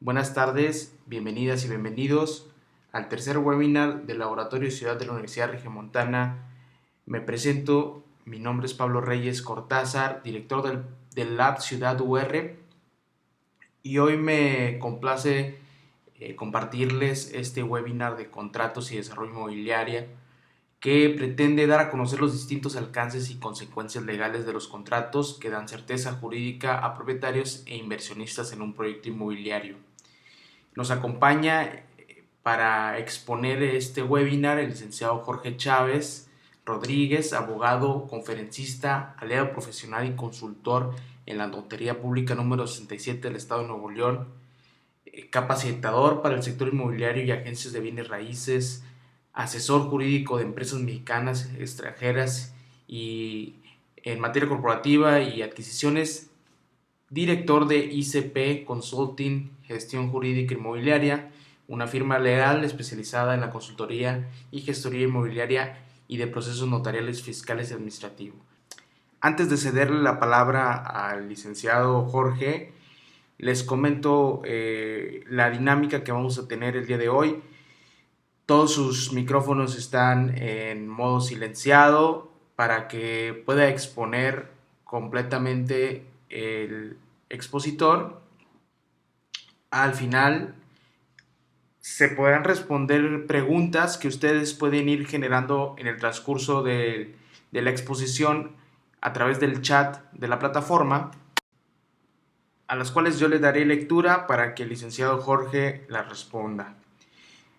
Buenas tardes, bienvenidas y bienvenidos al tercer webinar del Laboratorio Ciudad de la Universidad Regiomontana. Me presento, mi nombre es Pablo Reyes Cortázar, director del Lab Ciudad UR, y hoy me complace compartirles este webinar de contratos y desarrollo inmobiliario que pretende dar a conocer los distintos alcances y consecuencias legales de los contratos que dan certeza jurídica a propietarios e inversionistas en un proyecto inmobiliario. Nos acompaña para exponer este webinar el licenciado Jorge Chávez Rodríguez, abogado, conferencista, aliado profesional y consultor en la Notaría Pública número 67 del Estado de Nuevo León, capacitador para el sector inmobiliario y agencias de bienes raíces, asesor jurídico de empresas mexicanas, extranjeras y en materia corporativa y adquisiciones, director de ICP Consulting, Gestión Jurídica Inmobiliaria, una firma legal especializada en la consultoría y gestoría inmobiliaria y de procesos notariales, fiscales y administrativos. Antes de cederle la palabra al licenciado Jorge, les comento la dinámica que vamos a tener el día de hoy. Todos sus micrófonos están en modo silenciado para que pueda exponer completamente el expositor. Al final se podrán responder preguntas que ustedes pueden ir generando en el transcurso de la exposición a través del chat de la plataforma, a las cuales yo le daré lectura para que el licenciado Jorge las responda.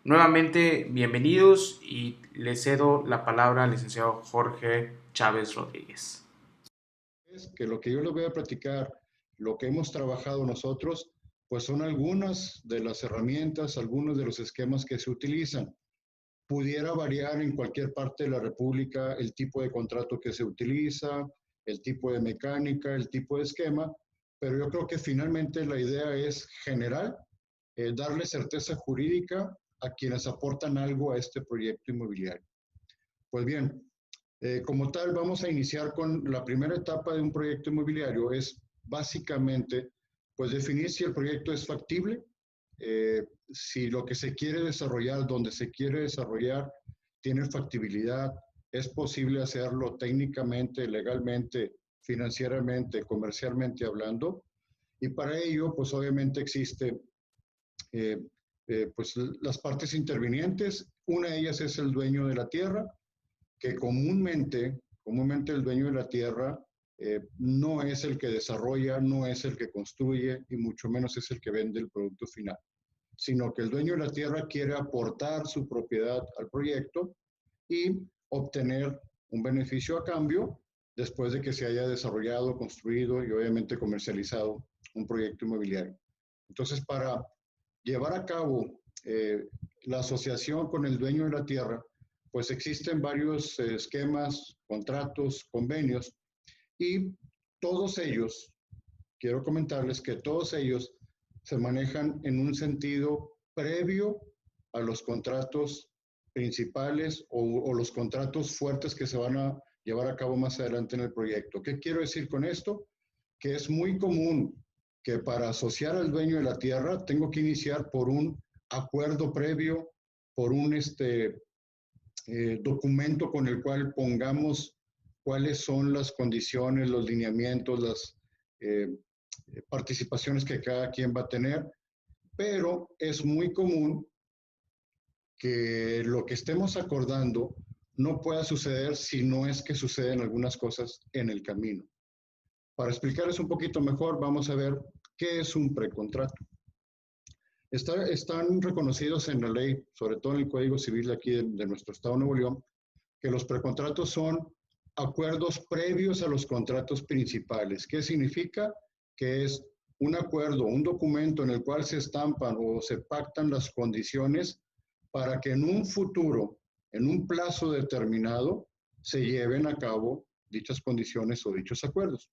Nuevamente, bienvenidos y le cedo la palabra al licenciado Jorge Chávez Rodríguez. Es que lo que yo les voy a platicar, lo que hemos trabajado nosotros, pues son algunas de las herramientas, algunos de los esquemas que se utilizan. Pudiera variar en cualquier parte de la República el tipo de contrato que se utiliza, el tipo de mecánica, el tipo de esquema, pero yo creo que finalmente la idea es general, darle certeza jurídica a quienes aportan algo a este proyecto inmobiliario. Pues bien, como tal, vamos a iniciar con la primera etapa de un proyecto inmobiliario. Es básicamente, pues, definir si el proyecto es factible, si lo que se quiere desarrollar, donde se quiere desarrollar, tiene factibilidad, es posible hacerlo técnicamente, legalmente, financieramente, comercialmente hablando. Y para ello, pues, obviamente existe, eh, pues, las partes intervinientes. Una de ellas es el dueño de la tierra, que comúnmente el dueño de la tierra no es el que desarrolla, no es el que construye y mucho menos es el que vende el producto final, sino que el dueño de la tierra quiere aportar su propiedad al proyecto y obtener un beneficio a cambio después de que se haya desarrollado, construido y obviamente comercializado un proyecto inmobiliario. Entonces, para llevar a cabo la asociación con el dueño de la tierra, pues existen varios esquemas, contratos, convenios, y todos ellos, quiero comentarles que todos ellos se manejan en un sentido previo a los contratos principales o los contratos fuertes que se van a llevar a cabo más adelante en el proyecto. ¿Qué quiero decir con esto? Que es muy común que para asociar al dueño de la tierra tengo que iniciar por un acuerdo previo, por un documento con el cual pongamos cuáles son las condiciones, los lineamientos, las participaciones que cada quien va a tener, pero es muy común que lo que estemos acordando no pueda suceder si no es que suceden algunas cosas en el camino. Para explicarles un poquito mejor, vamos a ver qué es un precontrato. Están reconocidos en la ley, sobre todo en el Código Civil de aquí de nuestro Estado de Nuevo León, que los precontratos son acuerdos previos a los contratos principales. ¿Qué significa? Que es un acuerdo, un documento en el cual se estampan o se pactan las condiciones para que en un futuro, en un plazo determinado, se lleven a cabo dichas condiciones o dichos acuerdos.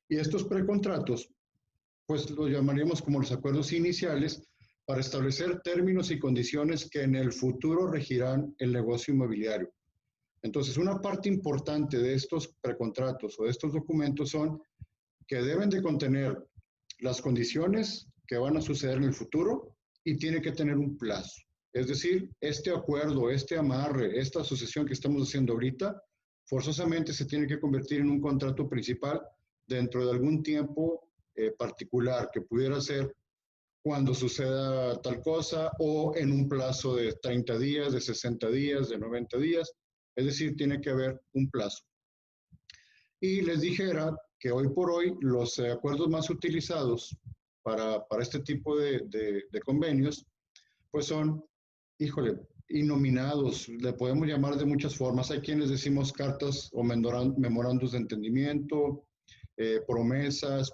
Y estos precontratos, pues los llamaríamos como los acuerdos iniciales para establecer términos y condiciones que en el futuro regirán el negocio inmobiliario. Entonces, una parte importante de estos precontratos o de estos documentos son que deben de contener las condiciones que van a suceder en el futuro y tiene que tener un plazo. Es decir, este acuerdo, este amarre, esta asociación que estamos haciendo ahorita, forzosamente se tiene que convertir en un contrato principal dentro de algún tiempo particular, que pudiera ser cuando suceda tal cosa o en un plazo de 30 días, de 60 días, de 90 días. Es decir, tiene que haber un plazo. Y les dijera que hoy por hoy los acuerdos más utilizados para este tipo de convenios, pues son, híjole, innominados, le podemos llamar de muchas formas. Hay quienes decimos cartas o memorandos de entendimiento, promesas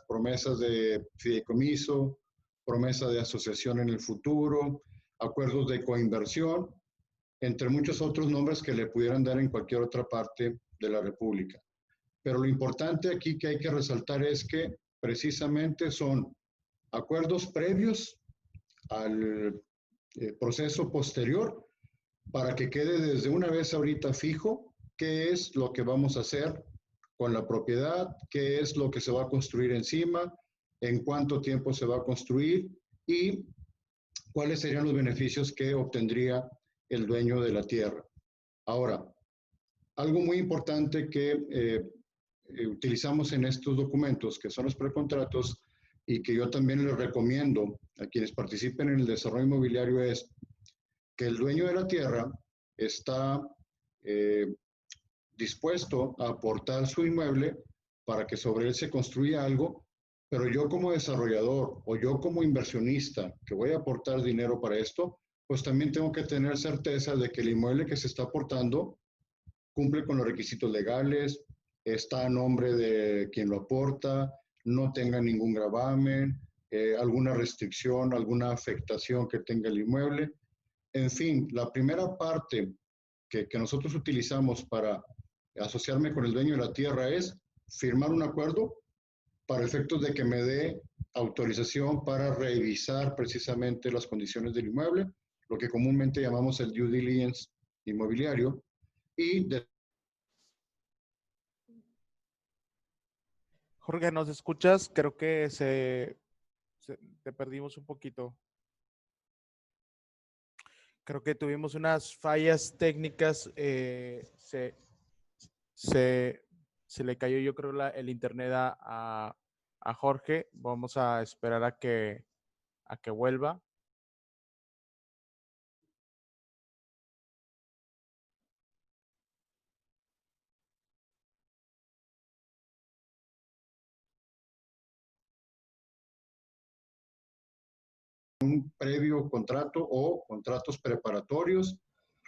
de fideicomiso, promesa de asociación en el futuro, acuerdos de coinversión, entre muchos otros nombres que le pudieran dar en cualquier otra parte de la República. Pero lo importante aquí que hay que resaltar es que precisamente son acuerdos previos al proceso posterior para que quede desde una vez ahorita fijo qué es lo que vamos a hacer con la propiedad, qué es lo que se va a construir encima, en cuánto tiempo se va a construir y cuáles serían los beneficios que obtendría el dueño de la tierra. Ahora, algo muy importante que utilizamos en estos documentos, que son los precontratos, y que yo también les recomiendo a quienes participen en el desarrollo inmobiliario, es que el dueño de la tierra está dispuesto a aportar su inmueble para que sobre él se construya algo, pero yo como desarrollador o yo como inversionista que voy a aportar dinero para esto, pues también tengo que tener certeza de que el inmueble que se está aportando cumple con los requisitos legales, está a nombre de quien lo aporta, no tenga ningún gravamen, alguna restricción, alguna afectación que tenga el inmueble. En fin, la primera parte que nosotros utilizamos para asociarme con el dueño de la tierra es firmar un acuerdo para efectos de que me dé autorización para revisar precisamente las condiciones del inmueble, lo que comúnmente llamamos el due diligence inmobiliario, y de... Jorge, ¿nos escuchas? Creo que te perdimos un poquito. Creo que tuvimos unas fallas técnicas. Se le cayó, yo creo, el internet a Jorge. Vamos a esperar a que vuelva. Un previo contrato o contratos preparatorios,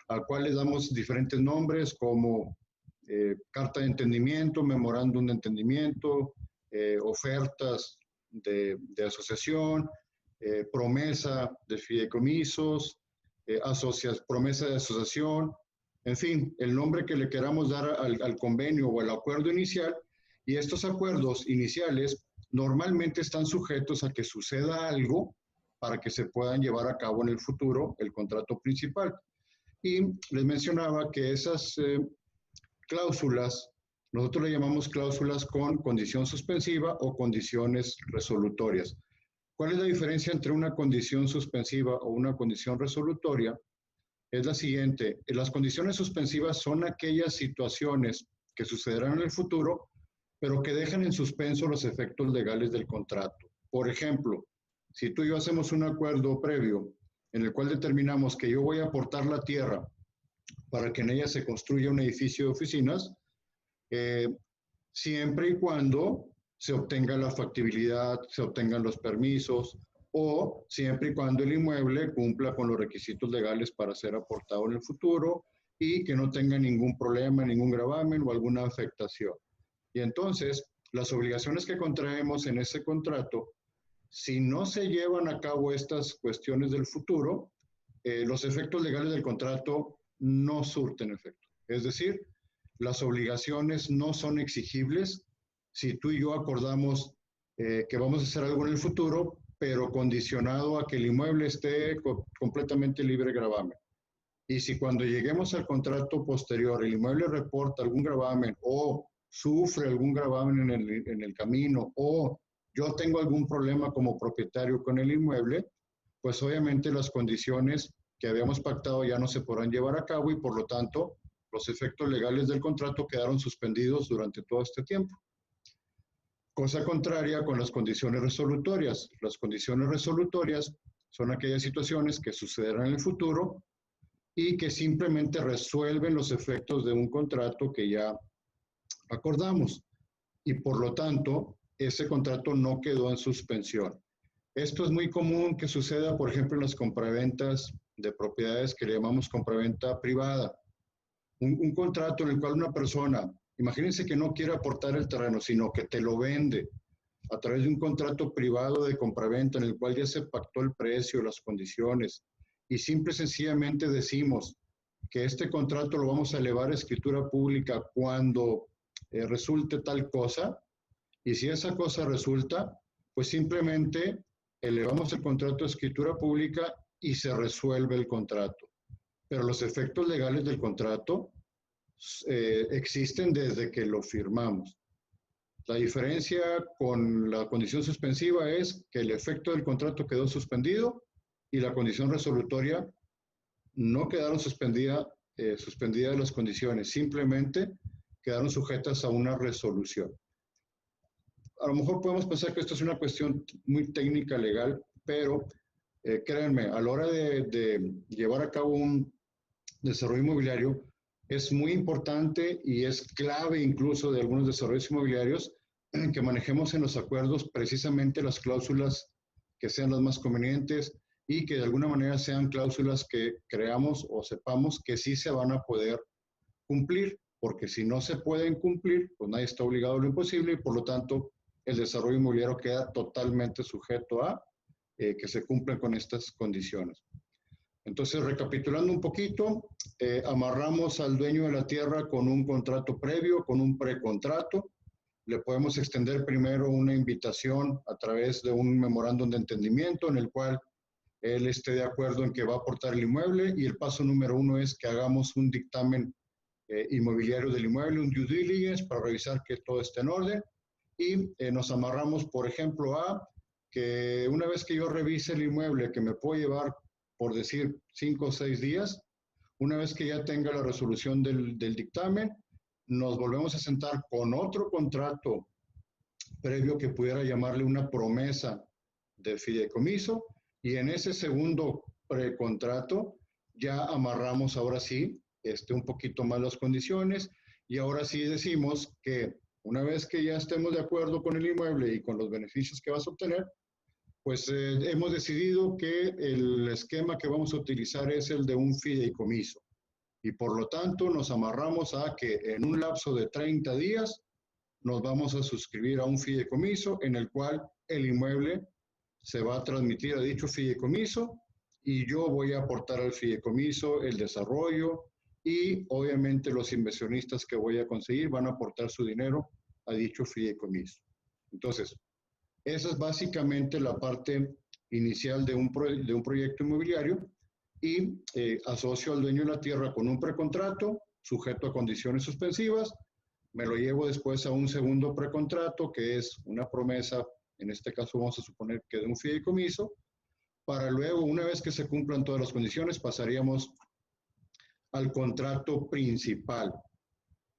al cual le damos diferentes nombres como carta de entendimiento, memorándum de entendimiento, ofertas de asociación, promesa de fideicomisos, promesa de asociación, en fin, el nombre que le queramos dar al convenio o al acuerdo inicial. Y estos acuerdos iniciales normalmente están sujetos a que suceda algo para que se puedan llevar a cabo en el futuro el contrato principal. Y les mencionaba que esas cláusulas, nosotros le llamamos cláusulas con condición suspensiva o condiciones resolutorias. ¿Cuál es la diferencia entre una condición suspensiva o una condición resolutoria? Es la siguiente: las condiciones suspensivas son aquellas situaciones que sucederán en el futuro, pero que dejan en suspenso los efectos legales del contrato. Por ejemplo, si tú y yo hacemos un acuerdo previo en el cual determinamos que yo voy a aportar la tierra para que en ella se construya un edificio de oficinas, siempre y cuando se obtenga la factibilidad, se obtengan los permisos, o siempre y cuando el inmueble cumpla con los requisitos legales para ser aportado en el futuro y que no tenga ningún problema, ningún gravamen o alguna afectación. Y entonces, las obligaciones que contraemos en ese contrato, si no se llevan a cabo estas cuestiones del futuro, los efectos legales del contrato no surten efecto. Es decir, las obligaciones no son exigibles si tú y yo acordamos que vamos a hacer algo en el futuro, pero condicionado a que el inmueble esté completamente libre de gravamen. Y si cuando lleguemos al contrato posterior el inmueble reporta algún gravamen o sufre algún gravamen en el camino o yo tengo algún problema como propietario con el inmueble, pues obviamente las condiciones que habíamos pactado ya no se podrán llevar a cabo y por lo tanto los efectos legales del contrato quedaron suspendidos durante todo este tiempo. Cosa contraria con las condiciones resolutorias. Las condiciones resolutorias son aquellas situaciones que sucederán en el futuro y que simplemente resuelven los efectos de un contrato que ya acordamos. Y por lo tanto, ese contrato no quedó en suspensión. Esto es muy común que suceda, por ejemplo, en las compraventas de propiedades que le llamamos compraventa privada. Un contrato en el cual una persona, imagínense que no quiere aportar el terreno, sino que te lo vende a través de un contrato privado de compraventa en el cual ya se pactó el precio, las condiciones, y simple y sencillamente decimos que este contrato lo vamos a elevar a escritura pública cuando resulte tal cosa, y si esa cosa resulta, pues simplemente elevamos el contrato a escritura pública y se resuelve el contrato. Pero los efectos legales del contrato existen desde que lo firmamos. La diferencia con la condición suspensiva es que el efecto del contrato quedó suspendido y la condición resolutoria no quedaron suspendidas las condiciones, simplemente quedaron sujetas a una resolución. A lo mejor podemos pensar que esto es una cuestión muy técnica legal, pero créanme, a la hora de llevar a cabo un desarrollo inmobiliario, es muy importante y es clave incluso de algunos desarrollos inmobiliarios que manejemos en los acuerdos precisamente las cláusulas que sean las más convenientes y que de alguna manera sean cláusulas que creamos o sepamos que sí se van a poder cumplir, porque si no se pueden cumplir, pues nadie está obligado a lo imposible y por lo tanto el desarrollo inmobiliario queda totalmente sujeto a que se cumplan con estas condiciones. Entonces, recapitulando un poquito, amarramos al dueño de la tierra con un contrato previo, con un precontrato. Le podemos extender primero una invitación a través de un memorándum de entendimiento en el cual él esté de acuerdo en que va a aportar el inmueble y el paso número 1 es que hagamos un dictamen inmobiliario del inmueble, un due diligence para revisar que todo esté en orden y nos amarramos, por ejemplo, a que una vez que yo revise el inmueble, que me puedo llevar, por decir, 5 o 6 días, una vez que ya tenga la resolución del dictamen, nos volvemos a sentar con otro contrato previo que pudiera llamarle una promesa de fideicomiso y en ese segundo precontrato ya amarramos ahora sí un poquito más las condiciones y ahora sí decimos que una vez que ya estemos de acuerdo con el inmueble y con los beneficios que vas a obtener, pues hemos decidido que el esquema que vamos a utilizar es el de un fideicomiso. Y por lo tanto nos amarramos a que en un lapso de 30 días nos vamos a suscribir a un fideicomiso en el cual el inmueble se va a transmitir a dicho fideicomiso y yo voy a aportar al fideicomiso el desarrollo y obviamente los inversionistas que voy a conseguir van a aportar su dinero a dicho fideicomiso. Entonces, esa es básicamente la parte inicial de un proyecto inmobiliario y asocio al dueño de la tierra con un precontrato sujeto a condiciones suspensivas, me lo llevo después a un segundo precontrato que es una promesa, en este caso vamos a suponer que de un fideicomiso, para luego, una vez que se cumplan todas las condiciones, pasaríamos al contrato principal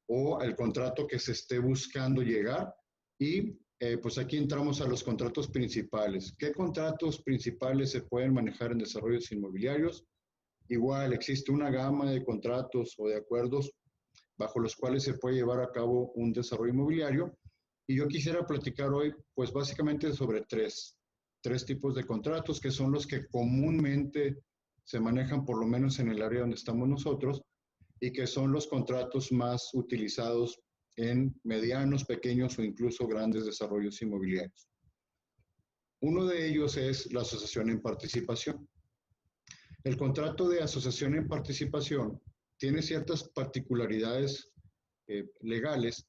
o al contrato que se esté buscando llegar y pues aquí entramos a los contratos principales. ¿Qué contratos principales se pueden manejar en desarrollos inmobiliarios? Igual existe una gama de contratos o de acuerdos bajo los cuales se puede llevar a cabo un desarrollo inmobiliario. Y yo quisiera platicar hoy, pues básicamente sobre tres tipos de contratos que son los que comúnmente se manejan por lo menos en el área donde estamos nosotros y que son los contratos más utilizados en medianos, pequeños o incluso grandes desarrollos inmobiliarios. Uno de ellos es la asociación en participación. El contrato de asociación en participación tiene ciertas particularidades legales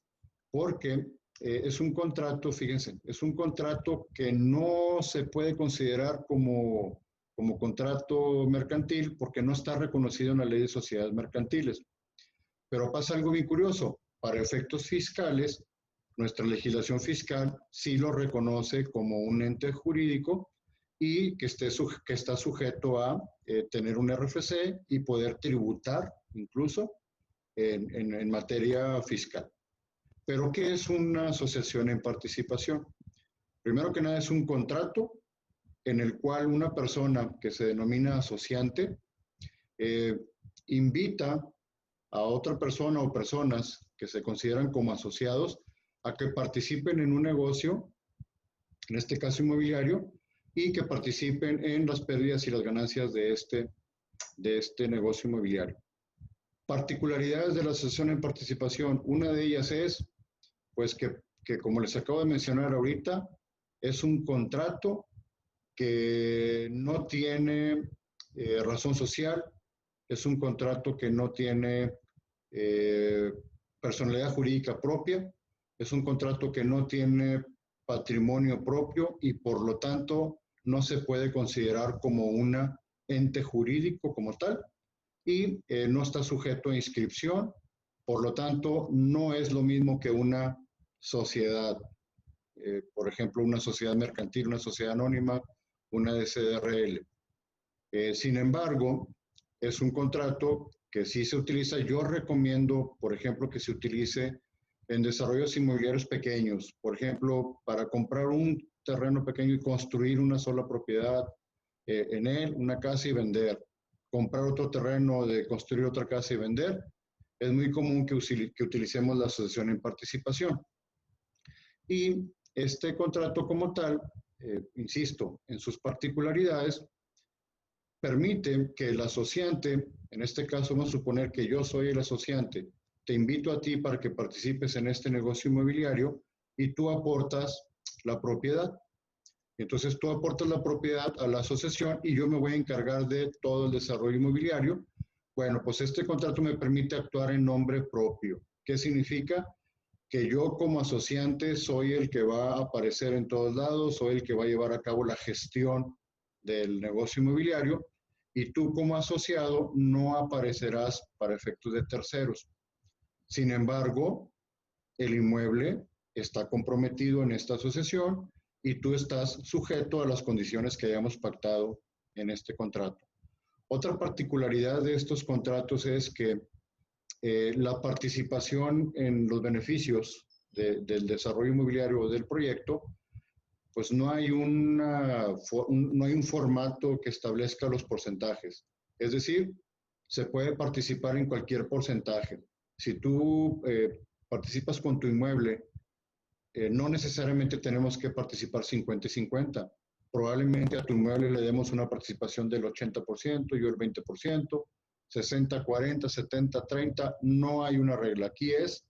porque es un contrato, fíjense, es un contrato que no se puede considerar como contrato mercantil porque no está reconocido en la ley de sociedades mercantiles. Pero pasa algo bien curioso. Para efectos fiscales, nuestra legislación fiscal sí lo reconoce como un ente jurídico y que está sujeto a tener un RFC y poder tributar incluso en materia fiscal. ¿Pero qué es una asociación en participación? Primero que nada es un contrato en el cual una persona que se denomina asociante invita a otra persona o personas que se consideran como asociados a que participen en un negocio, en este caso inmobiliario, y que participen en las pérdidas y las ganancias de este negocio inmobiliario. Particularidades de la asociación en participación. Una de ellas es, pues, que como les acabo de mencionar ahorita, es un contrato que no tiene razón social, es un contrato que no tiene personalidad jurídica propia, es un contrato que no tiene patrimonio propio y por lo tanto no se puede considerar como un ente jurídico como tal y no está sujeto a inscripción, por lo tanto no es lo mismo que una sociedad, por ejemplo una sociedad mercantil, una sociedad anónima, una SRL. Sin embargo, es un contrato que sí se utiliza. Yo recomiendo, por ejemplo, que se utilice en desarrollos inmobiliarios pequeños, por ejemplo, para comprar un terreno pequeño y construir una sola propiedad en él, una casa y vender. Comprar otro terreno, de construir otra casa y vender. Es muy común que utilicemos la asociación en participación. Y este contrato como tal, insisto, en sus particularidades, permite que el asociante, en este caso vamos a suponer que yo soy el asociante, te invito a ti para que participes en este negocio inmobiliario y tú aportas la propiedad. Entonces tú aportas la propiedad a la asociación y yo me voy a encargar de todo el desarrollo inmobiliario. Bueno, pues este contrato me permite actuar en nombre propio. ¿Qué significa? Que yo como asociante soy el que va a aparecer en todos lados, soy el que va a llevar a cabo la gestión del negocio inmobiliario y tú como asociado no aparecerás para efectos de terceros. Sin embargo, el inmueble está comprometido en esta asociación y tú estás sujeto a las condiciones que hayamos pactado en este contrato. Otra particularidad de estos contratos es que la participación en los beneficios del desarrollo inmobiliario o del proyecto, pues no hay un formato que establezca los porcentajes. Es decir, se puede participar en cualquier porcentaje. Si tú participas con tu inmueble, no necesariamente tenemos que participar 50 y 50. Probablemente a tu inmueble le demos una participación del 80%, yo el 20%, 60, 40, 70, 30. No hay una regla. Aquí es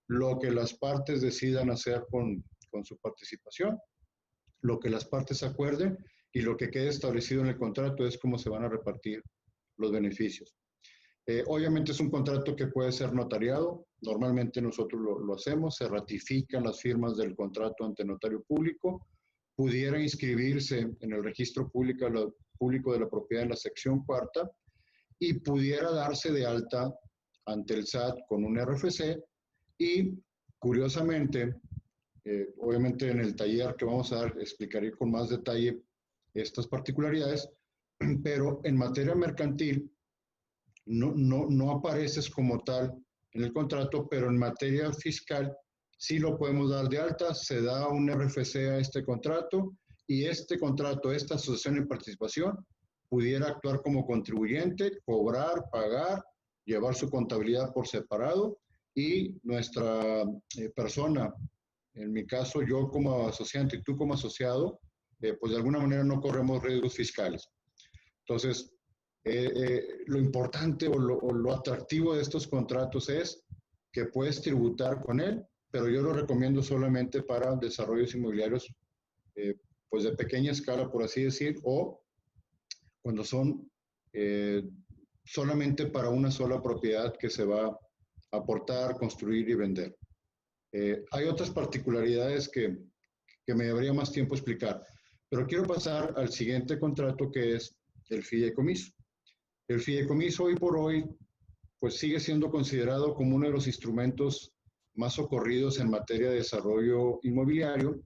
lo que las partes decidan hacer con su participación, lo que las partes acuerden y lo que quede establecido en el contrato es cómo se van a repartir los beneficios. Obviamente es un contrato que puede ser notariado. Normalmente nosotros lo hacemos, se ratifican las firmas del contrato ante notario público. Pudiera inscribirse en el registro público de la propiedad en la sección cuarta y pudiera darse de alta ante el SAT con un RFC y, curiosamente, obviamente en el taller que vamos a dar explicaré con más detalle estas particularidades, pero en materia mercantil no apareces como tal en el contrato, pero en materia fiscal sí lo podemos dar de alta, se da un RFC a este contrato y este contrato, esta asociación en participación, pudiera actuar como contribuyente, cobrar, pagar, llevar su contabilidad por separado y nuestra persona, en mi caso yo como asociante y tú como asociado, pues de alguna manera no corremos riesgos fiscales. Entonces, lo importante o lo atractivo de estos contratos es que puedes tributar con él, pero yo lo recomiendo solamente para desarrollos inmobiliarios pues de pequeña escala, por así decir, o cuando son solamente para una sola propiedad que se va a aportar, construir y vender. Hay otras particularidades que me llevaría más tiempo explicar, pero quiero pasar al siguiente contrato que es el fideicomiso. El fideicomiso hoy por hoy pues sigue siendo considerado como uno de los instrumentos más socorridos en materia de desarrollo inmobiliario,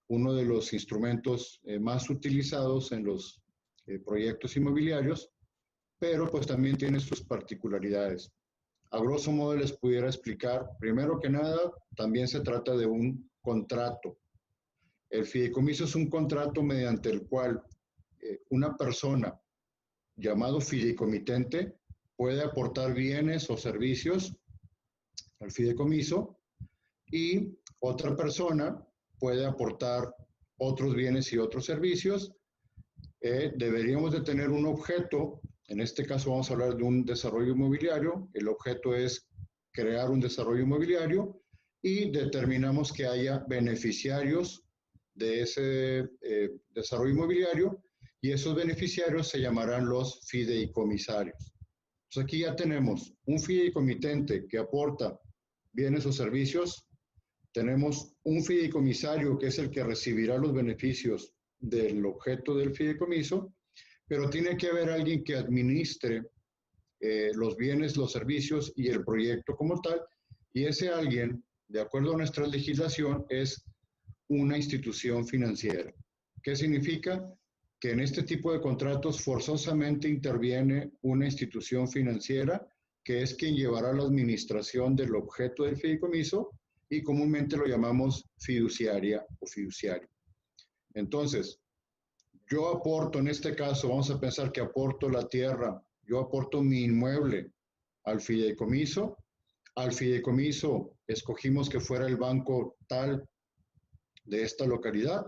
uno de los instrumentos más utilizados en los proyectos inmobiliarios, pero pues también tiene sus particularidades. A grosso modo les pudiera explicar, primero que nada, también se trata de un contrato. El fideicomiso es un contrato mediante el cual una persona llamado fideicomitente puede aportar bienes o servicios al fideicomiso y otra persona puede aportar otros bienes y otros servicios. Deberíamos de tener un objeto, en este caso vamos a hablar de un desarrollo inmobiliario, el objeto es crear un desarrollo inmobiliario y determinamos que haya beneficiarios de ese desarrollo inmobiliario y esos beneficiarios se llamarán los fideicomisarios. Entonces aquí ya tenemos un fideicomitente que aporta bienes o servicios, tenemos un fideicomisario que es el que recibirá los beneficios del objeto del fideicomiso, pero tiene que haber alguien que administre los bienes, los servicios y el proyecto como tal, y ese alguien, de acuerdo a nuestra legislación, es una institución financiera. ¿Qué significa? Que en este tipo de contratos forzosamente interviene una institución financiera que es quien llevará la administración del objeto del fideicomiso y comúnmente lo llamamos fiduciaria o fiduciario. Entonces, yo aporto, en este caso, vamos a pensar que aporto la tierra, yo aporto mi inmueble al fideicomiso. Al fideicomiso escogimos que fuera el banco tal de esta localidad.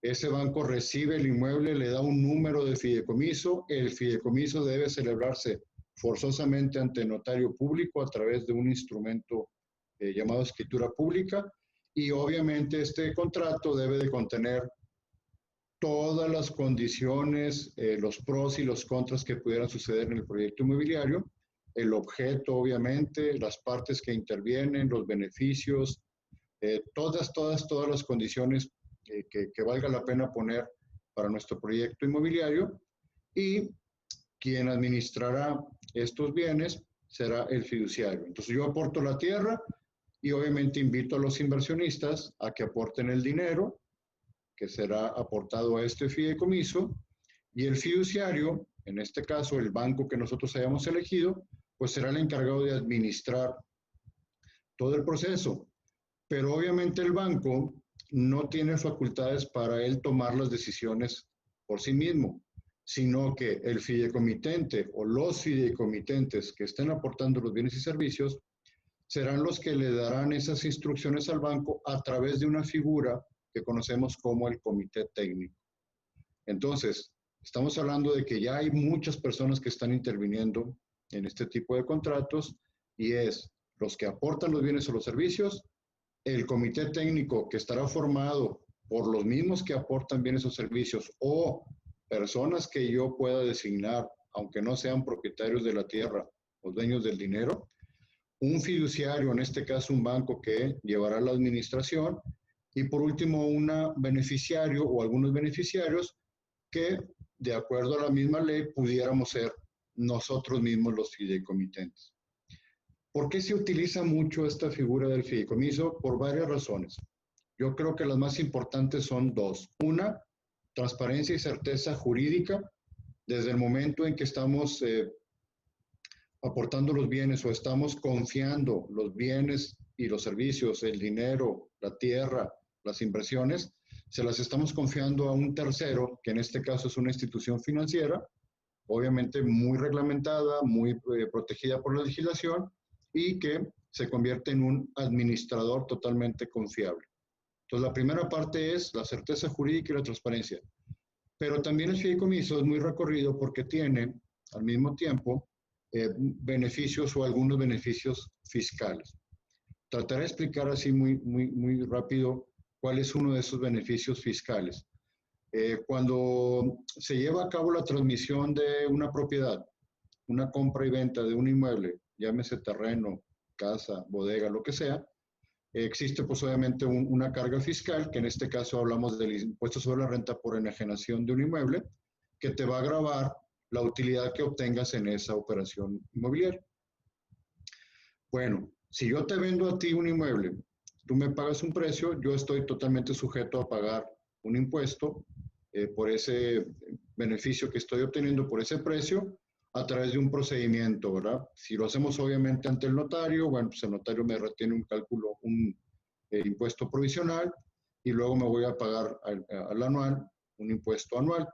Ese banco recibe el inmueble, le da un número de fideicomiso. El fideicomiso debe celebrarse forzosamente ante notario público a través de un instrumento llamado escritura pública. Y obviamente este contrato debe de contener todas las condiciones, los pros y los contras que pudieran suceder en el proyecto inmobiliario, el objeto, obviamente, las partes que intervienen, los beneficios, todas las condiciones que valga la pena poner para nuestro proyecto inmobiliario y quien administrará estos bienes será el fiduciario. Entonces yo aporto la tierra y obviamente invito a los inversionistas a que aporten el dinero que será aportado a este fideicomiso y el fiduciario, en este caso el banco que nosotros hayamos elegido, pues será el encargado de administrar todo el proceso. Pero obviamente el banco no tiene facultades para él tomar las decisiones por sí mismo, sino que el fideicomitente o los fideicomitentes que estén aportando los bienes y servicios serán los que le darán esas instrucciones al banco a través de una figura que conocemos como el comité técnico. Entonces, estamos hablando de que ya hay muchas personas que están interviniendo en este tipo de contratos y es los que aportan los bienes o los servicios, el comité técnico que estará formado por los mismos que aportan bienes o servicios o personas que yo pueda designar, aunque no sean propietarios de la tierra o dueños del dinero, un fiduciario, en este caso un banco que llevará la administración, y por último un beneficiario o algunos beneficiarios que, de acuerdo a la misma ley, pudiéramos ser nosotros mismos los fideicomitentes. ¿Por qué se utiliza mucho esta figura del fideicomiso? Por varias razones. Yo creo que las más importantes son dos. Una, transparencia y certeza jurídica. Desde el momento en que estamos aportando los bienes o estamos confiando los bienes y los servicios, el dinero, la tierra, las inversiones, se las estamos confiando a un tercero, que en este caso es una institución financiera, obviamente muy reglamentada, muy protegida por la legislación y que se convierte en un administrador totalmente confiable. Entonces, la primera parte es la certeza jurídica y la transparencia. Pero también el fideicomiso es muy recorrido porque tiene, al mismo tiempo, beneficios o algunos beneficios fiscales. Trataré de explicar así muy rápido cuál es uno de esos beneficios fiscales. Cuando se lleva a cabo la transmisión de una propiedad, una compra y venta de un inmueble, llámese terreno, casa, bodega, lo que sea, existe pues obviamente una carga fiscal, que en este caso hablamos del impuesto sobre la renta por enajenación de un inmueble, que te va a gravar la utilidad que obtengas en esa operación inmobiliaria. Bueno, Si yo te vendo a ti un inmueble, tú me pagas un precio, yo estoy totalmente sujeto a pagar un impuesto por ese beneficio que estoy obteniendo por ese precio a través de un procedimiento, ¿verdad? Si lo hacemos obviamente ante el notario, bueno, pues el notario me retiene un cálculo, un impuesto provisional y luego me voy a pagar al anual un impuesto anual.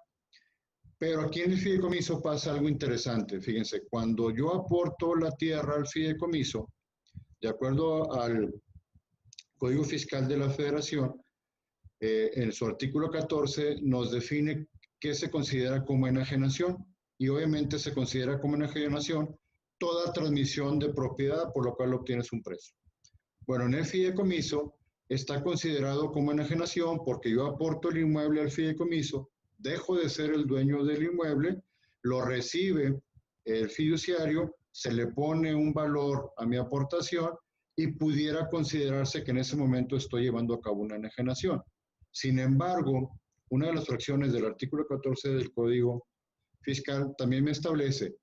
Pero aquí en el fideicomiso pasa algo interesante. Fíjense, cuando yo aporto la tierra al fideicomiso, de acuerdo al Código Fiscal de la Federación, en su artículo 14 nos define qué se considera como enajenación y obviamente se considera como enajenación toda transmisión de propiedad por lo cual obtienes un precio. Bueno, en el fideicomiso está considerado como enajenación porque yo aporto el inmueble al fideicomiso, dejo de ser el dueño del inmueble, lo recibe el fiduciario, se le pone un valor a mi aportación y pudiera considerarse que en ese momento estoy llevando a cabo una enajenación. Sin embargo, una de las fracciones del artículo 14 del Código Fiscal también me establece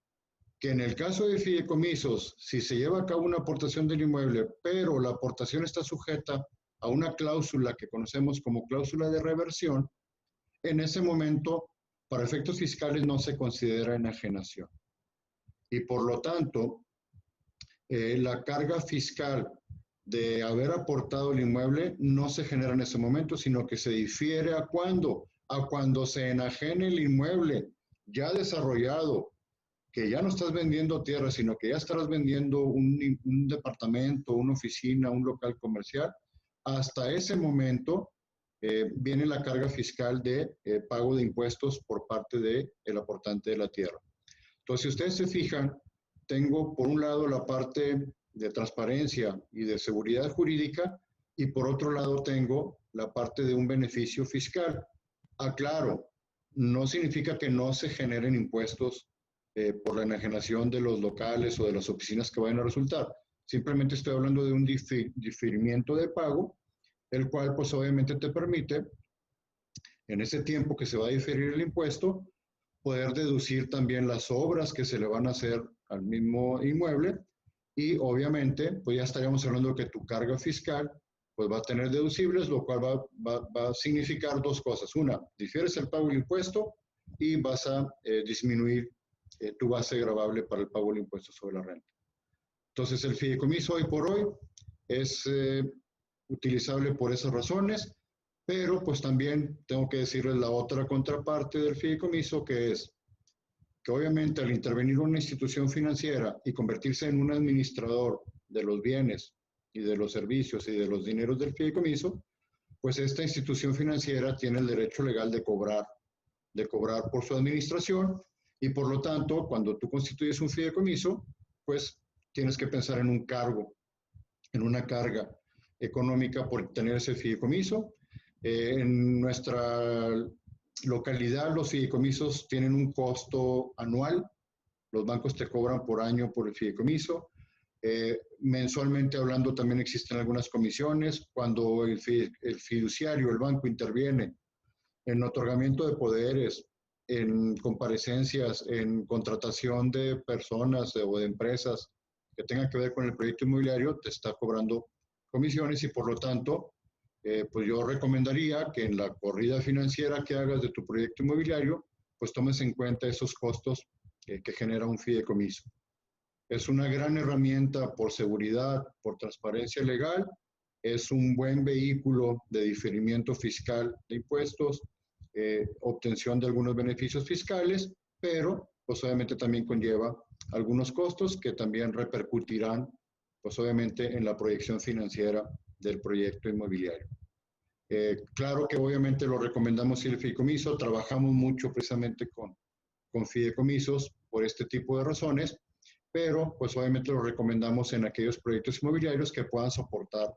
que en el caso de fideicomisos, si se lleva a cabo una aportación del inmueble, pero la aportación está sujeta a una cláusula que conocemos como cláusula de reversión, en ese momento, para efectos fiscales, no se considera enajenación. Y por lo tanto, la carga fiscal de haber aportado el inmueble no se genera en ese momento, sino que se difiere a cuando se enajene el inmueble ya desarrollado, que ya no estás vendiendo tierra, sino que ya estarás vendiendo un departamento, una oficina, un local comercial. Hasta ese momento viene la carga fiscal de pago de impuestos por parte del aportante de la tierra. Entonces, si ustedes se fijan, tengo por un lado la parte de transparencia y de seguridad jurídica y por otro lado tengo la parte de un beneficio fiscal. Aclaro, no significa que no se generen impuestos por la enajenación de los locales o de las oficinas que vayan a resultar. Simplemente estoy hablando de un diferimiento de pago, el cual pues obviamente te permite, en ese tiempo que se va a diferir el impuesto, poder deducir también las obras que se le van a hacer al mismo inmueble y obviamente pues ya estaríamos hablando que tu carga fiscal pues va a tener deducibles, lo cual va a significar dos cosas. Una, difieres el pago del impuesto y vas a disminuir tu base gravable para el pago del impuesto sobre la renta. Entonces, el fideicomiso hoy por hoy es utilizable por esas razones, pero pues también tengo que decirles la otra contraparte del fideicomiso, que es que obviamente al intervenir una institución financiera y convertirse en un administrador de los bienes y de los servicios y de los dineros del fideicomiso, pues esta institución financiera tiene el derecho legal de cobrar por su administración y por lo tanto, cuando tú constituyes un fideicomiso, pues tienes que pensar en un cargo, en una carga económica por tener ese fideicomiso. En nuestra localidad, los fideicomisos tienen un costo anual. Los bancos te cobran por año por el fideicomiso. Mensualmente hablando, también existen algunas comisiones. Cuando el fiduciario, el banco, interviene en otorgamiento de poderes, en comparecencias, en contratación de personas o de empresas que tengan que ver con el proyecto inmobiliario, te está cobrando comisiones y por lo tanto, pues yo recomendaría que en la corrida financiera que hagas de tu proyecto inmobiliario, pues tomes en cuenta esos costos que genera un fideicomiso. Es una gran herramienta por seguridad, por transparencia legal, es un buen vehículo de diferimiento fiscal de impuestos, obtención de algunos beneficios fiscales, pero pues obviamente también conlleva algunos costos que también repercutirán pues obviamente en la proyección financiera del proyecto inmobiliario. Claro que obviamente lo recomendamos el fideicomiso, trabajamos mucho precisamente con fideicomisos por este tipo de razones, pero pues obviamente lo recomendamos en aquellos proyectos inmobiliarios que puedan soportar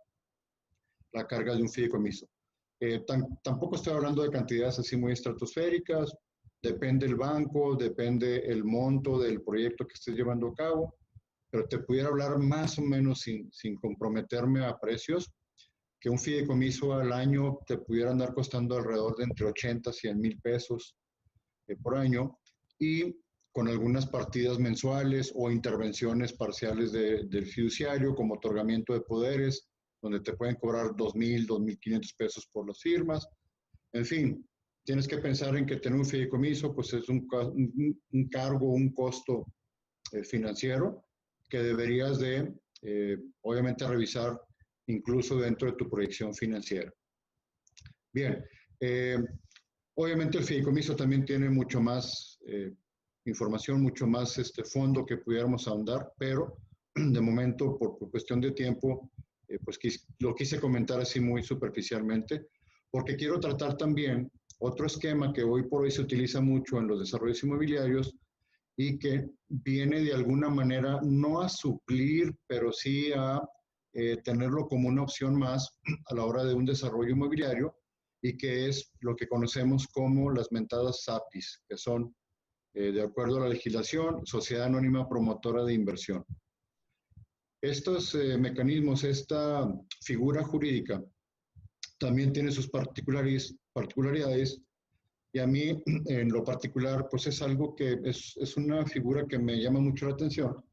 la carga de un fideicomiso. Tampoco estoy hablando de cantidades así muy estratosféricas, depende el banco, depende el monto del proyecto que estés llevando a cabo, pero te pudiera hablar más o menos sin comprometerme a precios, que un fideicomiso al año te pudiera andar costando alrededor de entre 80 y 100 mil pesos por año, y con algunas partidas mensuales o intervenciones parciales del fiduciario, como otorgamiento de poderes, donde te pueden cobrar 2,000, 2,500 pesos por las firmas. En fin, tienes que pensar en que tener un fideicomiso pues es un cargo, un costo financiero que deberías de, obviamente, revisar incluso dentro de tu proyección financiera. Bien, obviamente el fideicomiso también tiene mucho más información, mucho más fondo que pudiéramos ahondar, pero de momento, por cuestión de tiempo, pues lo quise comentar así muy superficialmente, porque quiero tratar también otro esquema que hoy por hoy se utiliza mucho en los desarrollos inmobiliarios y que viene de alguna manera no a suplir, pero sí a tenerlo como una opción más a la hora de un desarrollo inmobiliario, y que es lo que conocemos como las mentadas SAPIs, que son, de acuerdo a la legislación, Sociedad Anónima Promotora de Inversión. Estos mecanismos, esta figura jurídica, también tiene sus particularidades, y a mí, en lo particular, pues es algo que es una figura que me llama mucho la atención,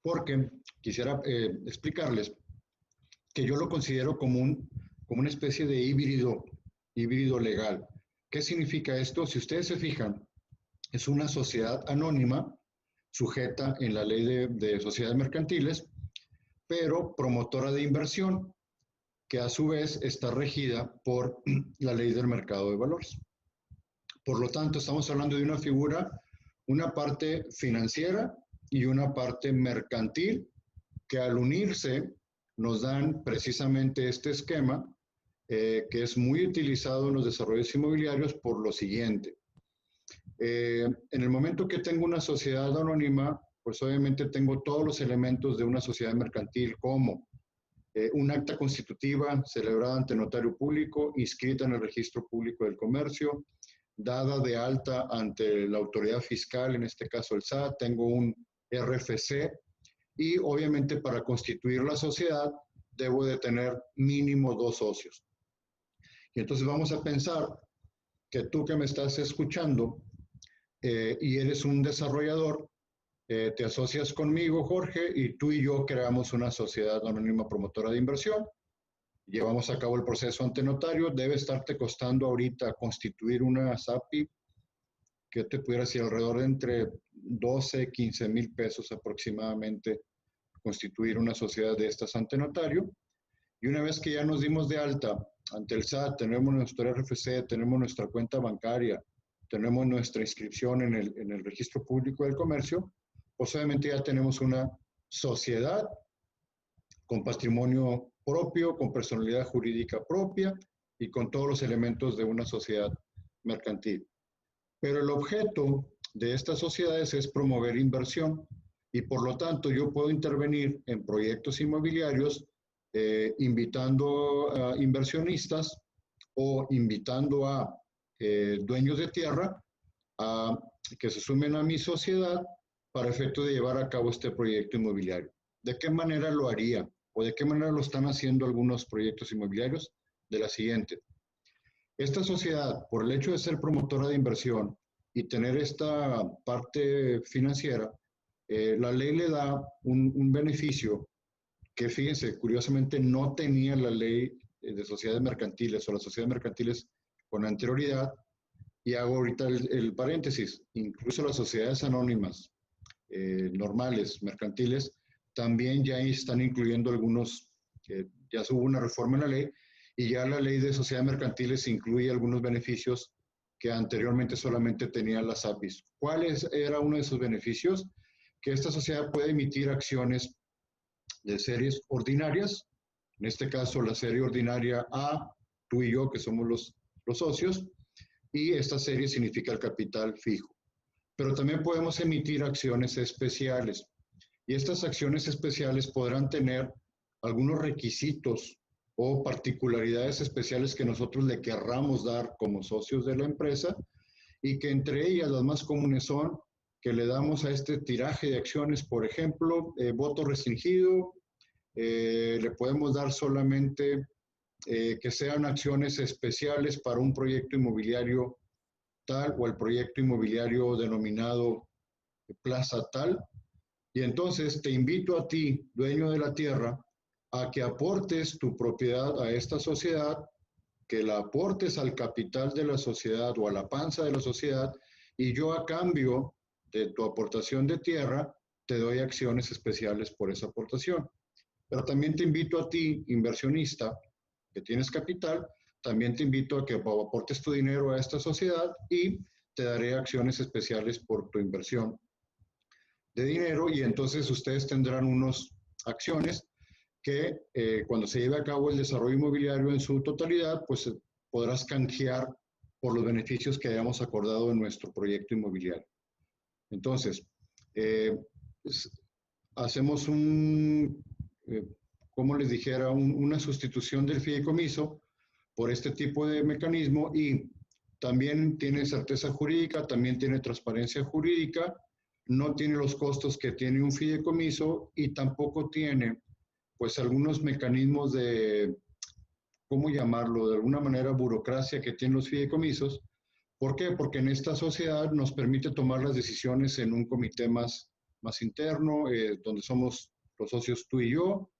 porque quisiera explicarles que yo lo considero como una especie de híbrido legal. ¿Qué significa esto? Si ustedes se fijan, es una sociedad anónima sujeta en la ley de sociedades mercantiles, pero promotora de inversión, que a su vez está regida por la ley del mercado de valores. Por lo tanto, estamos hablando de una figura, una parte financiera y una parte mercantil, que al unirse nos dan precisamente este esquema, que es muy utilizado en los desarrollos inmobiliarios por lo siguiente. En el momento que tengo una sociedad anónima, pues obviamente tengo todos los elementos de una sociedad mercantil, como un acta constitutiva celebrada ante notario público, inscrita en el registro público del comercio, dada de alta ante la autoridad fiscal, en este caso el SAT, tengo un RFC, y obviamente para constituir la sociedad debo de tener mínimo 2 socios. Y entonces vamos a pensar que tú que me estás escuchando y eres un desarrollador, te asocias conmigo, Jorge, y tú y yo creamos una sociedad anónima promotora de inversión. Llevamos a cabo el proceso ante notario. Debe estarte costando ahorita constituir una SAPI, que te pudiera decir alrededor de entre 12, 15 mil pesos aproximadamente, constituir una sociedad de estas ante notario. Y una vez que ya nos dimos de alta ante el SAT, tenemos nuestro RFC, tenemos nuestra cuenta bancaria, tenemos nuestra inscripción en el registro público del comercio, pues obviamente ya tenemos una sociedad con patrimonio propio, con personalidad jurídica propia y con todos los elementos de una sociedad mercantil. Pero el objeto de estas sociedades es promover inversión, y por lo tanto yo puedo intervenir en proyectos inmobiliarios invitando a inversionistas o invitando a dueños de tierra a que se sumen a mi sociedad para efecto de llevar a cabo este proyecto inmobiliario. ¿De qué manera lo haría? ¿O de qué manera lo están haciendo algunos proyectos inmobiliarios? De la siguiente. Esta sociedad, por el hecho de ser promotora de inversión y tener esta parte financiera, la ley le da un beneficio que, fíjense, curiosamente no tenía la ley de sociedades mercantiles o las sociedades mercantiles con anterioridad. Y hago ahorita el paréntesis, incluso las sociedades anónimas normales, mercantiles, también ya están incluyendo algunos, ya hubo una reforma en la ley, y ya la ley de sociedades mercantiles incluye algunos beneficios que anteriormente solamente tenían las APIs. ¿Cuál era uno de esos beneficios? Que esta sociedad puede emitir acciones de series ordinarias, en este caso la serie ordinaria A, tú y yo que somos los socios, y esta serie significa el capital fijo. Pero también podemos emitir acciones especiales, y estas acciones especiales podrán tener algunos requisitos o particularidades especiales que nosotros le querramos dar como socios de la empresa, y que entre ellas las más comunes son que le damos a este tiraje de acciones, por ejemplo, voto restringido, le podemos dar solamente que sean acciones especiales para un proyecto inmobiliario tal o el proyecto inmobiliario denominado Plaza tal. Y entonces te invito a ti, dueño de la tierra, a que aportes tu propiedad a esta sociedad, que la aportes al capital de la sociedad o a la panza de la sociedad, y yo a cambio de tu aportación de tierra, te doy acciones especiales por esa aportación. Pero también te invito a ti, inversionista, que tienes capital, también te invito a que aportes tu dinero a esta sociedad y te daré acciones especiales por tu inversión de dinero, y entonces ustedes tendrán unas acciones que cuando se lleve a cabo el desarrollo inmobiliario en su totalidad, pues podrás canjear por los beneficios que hayamos acordado en nuestro proyecto inmobiliario. Entonces, eh, hacemos como les dijera, una sustitución del fideicomiso por este tipo de mecanismo, y también tiene certeza jurídica, también tiene transparencia jurídica, no tiene los costos que tiene un fideicomiso y tampoco tiene pues algunos mecanismos de, ¿cómo llamarlo? De alguna manera burocracia que tienen los fideicomisos. ¿Por qué? Porque en esta sociedad nos permite tomar las decisiones en un comité más interno, donde somos los socios tú y yo,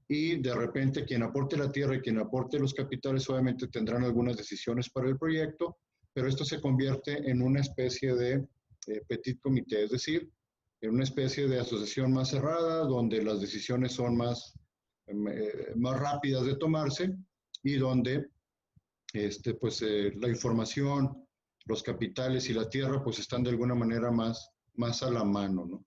y de repente quien aporte la tierra y quien aporte los capitales obviamente tendrán algunas decisiones para el proyecto, pero esto se convierte en una especie de petit comité, es decir, en una especie de asociación más cerrada, donde las decisiones son más rápidas de tomarse y donde la información, los capitales y la tierra pues están de alguna manera más a la mano, ¿no?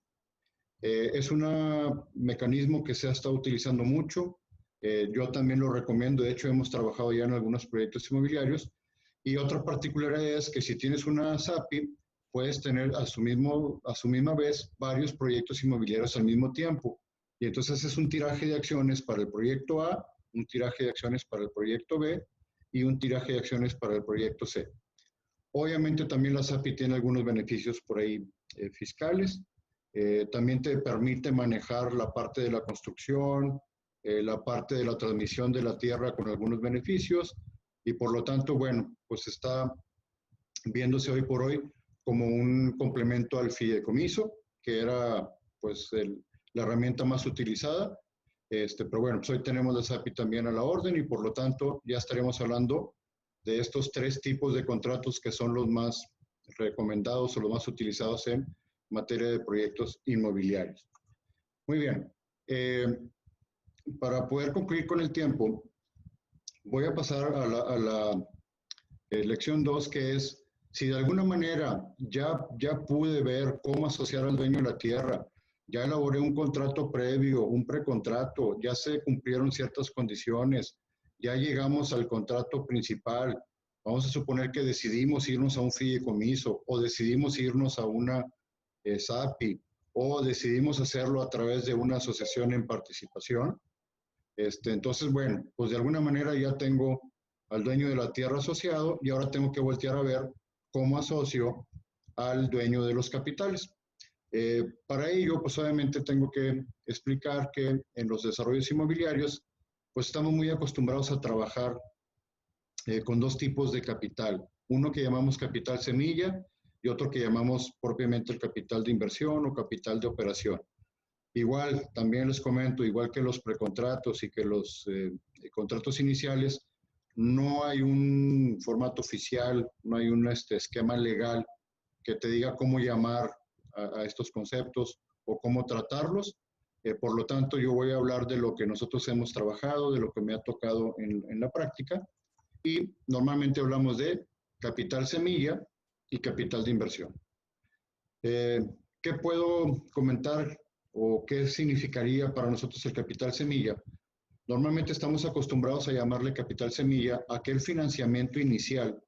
Es un mecanismo que se ha estado utilizando mucho. Yo también lo recomiendo. De hecho, hemos trabajado ya en algunos proyectos inmobiliarios. Y otra particularidad es que si tienes una SAPI, puedes tener a su misma vez varios proyectos inmobiliarios al mismo tiempo. Y entonces es un tiraje de acciones para el proyecto A, un tiraje de acciones para el proyecto B y un tiraje de acciones para el proyecto C. Obviamente también la SAPI tiene algunos beneficios por ahí fiscales. También te permite manejar la parte de la construcción, la parte de la transmisión de la tierra con algunos beneficios, y por lo tanto, bueno, pues está viéndose hoy por hoy como un complemento al fideicomiso, que era pues la herramienta más utilizada. Pero bueno, pues hoy tenemos la SAPI también a la orden, y por lo tanto ya estaremos hablando de estos tres tipos de contratos que son los más recomendados o los más utilizados en materia de proyectos inmobiliarios. Muy bien. Para poder concluir con el tiempo, voy a pasar a la lección 2, que es, si de alguna manera ya pude ver cómo asociar al dueño de la tierra, ya elaboré un contrato previo, un precontrato, ya se cumplieron ciertas condiciones, ya llegamos al contrato principal, vamos a suponer que decidimos irnos a un fideicomiso o decidimos irnos a una SAPI o decidimos hacerlo a través de una asociación en participación. Entonces, bueno, pues de alguna manera ya tengo al dueño de la tierra asociado, y ahora tengo que voltear a ver cómo asocio al dueño de los capitales. Para ello, pues obviamente tengo que explicar que en los desarrollos inmobiliarios, pues estamos muy acostumbrados a trabajar con dos tipos de capital. Uno que llamamos capital semilla y otro que llamamos propiamente el capital de inversión o capital de operación. Igual, también les comento, igual que los precontratos y que los contratos iniciales, no hay un formato oficial, no hay un esquema legal que te diga cómo llamar a estos conceptos o cómo tratarlos. Por lo tanto, yo voy a hablar de lo que nosotros hemos trabajado, de lo que me ha tocado en la práctica, y normalmente hablamos de capital semilla y capital de inversión. ¿Qué puedo comentar o qué significaría para nosotros el capital semilla? Normalmente estamos acostumbrados a llamarle capital semilla a aquel financiamiento inicial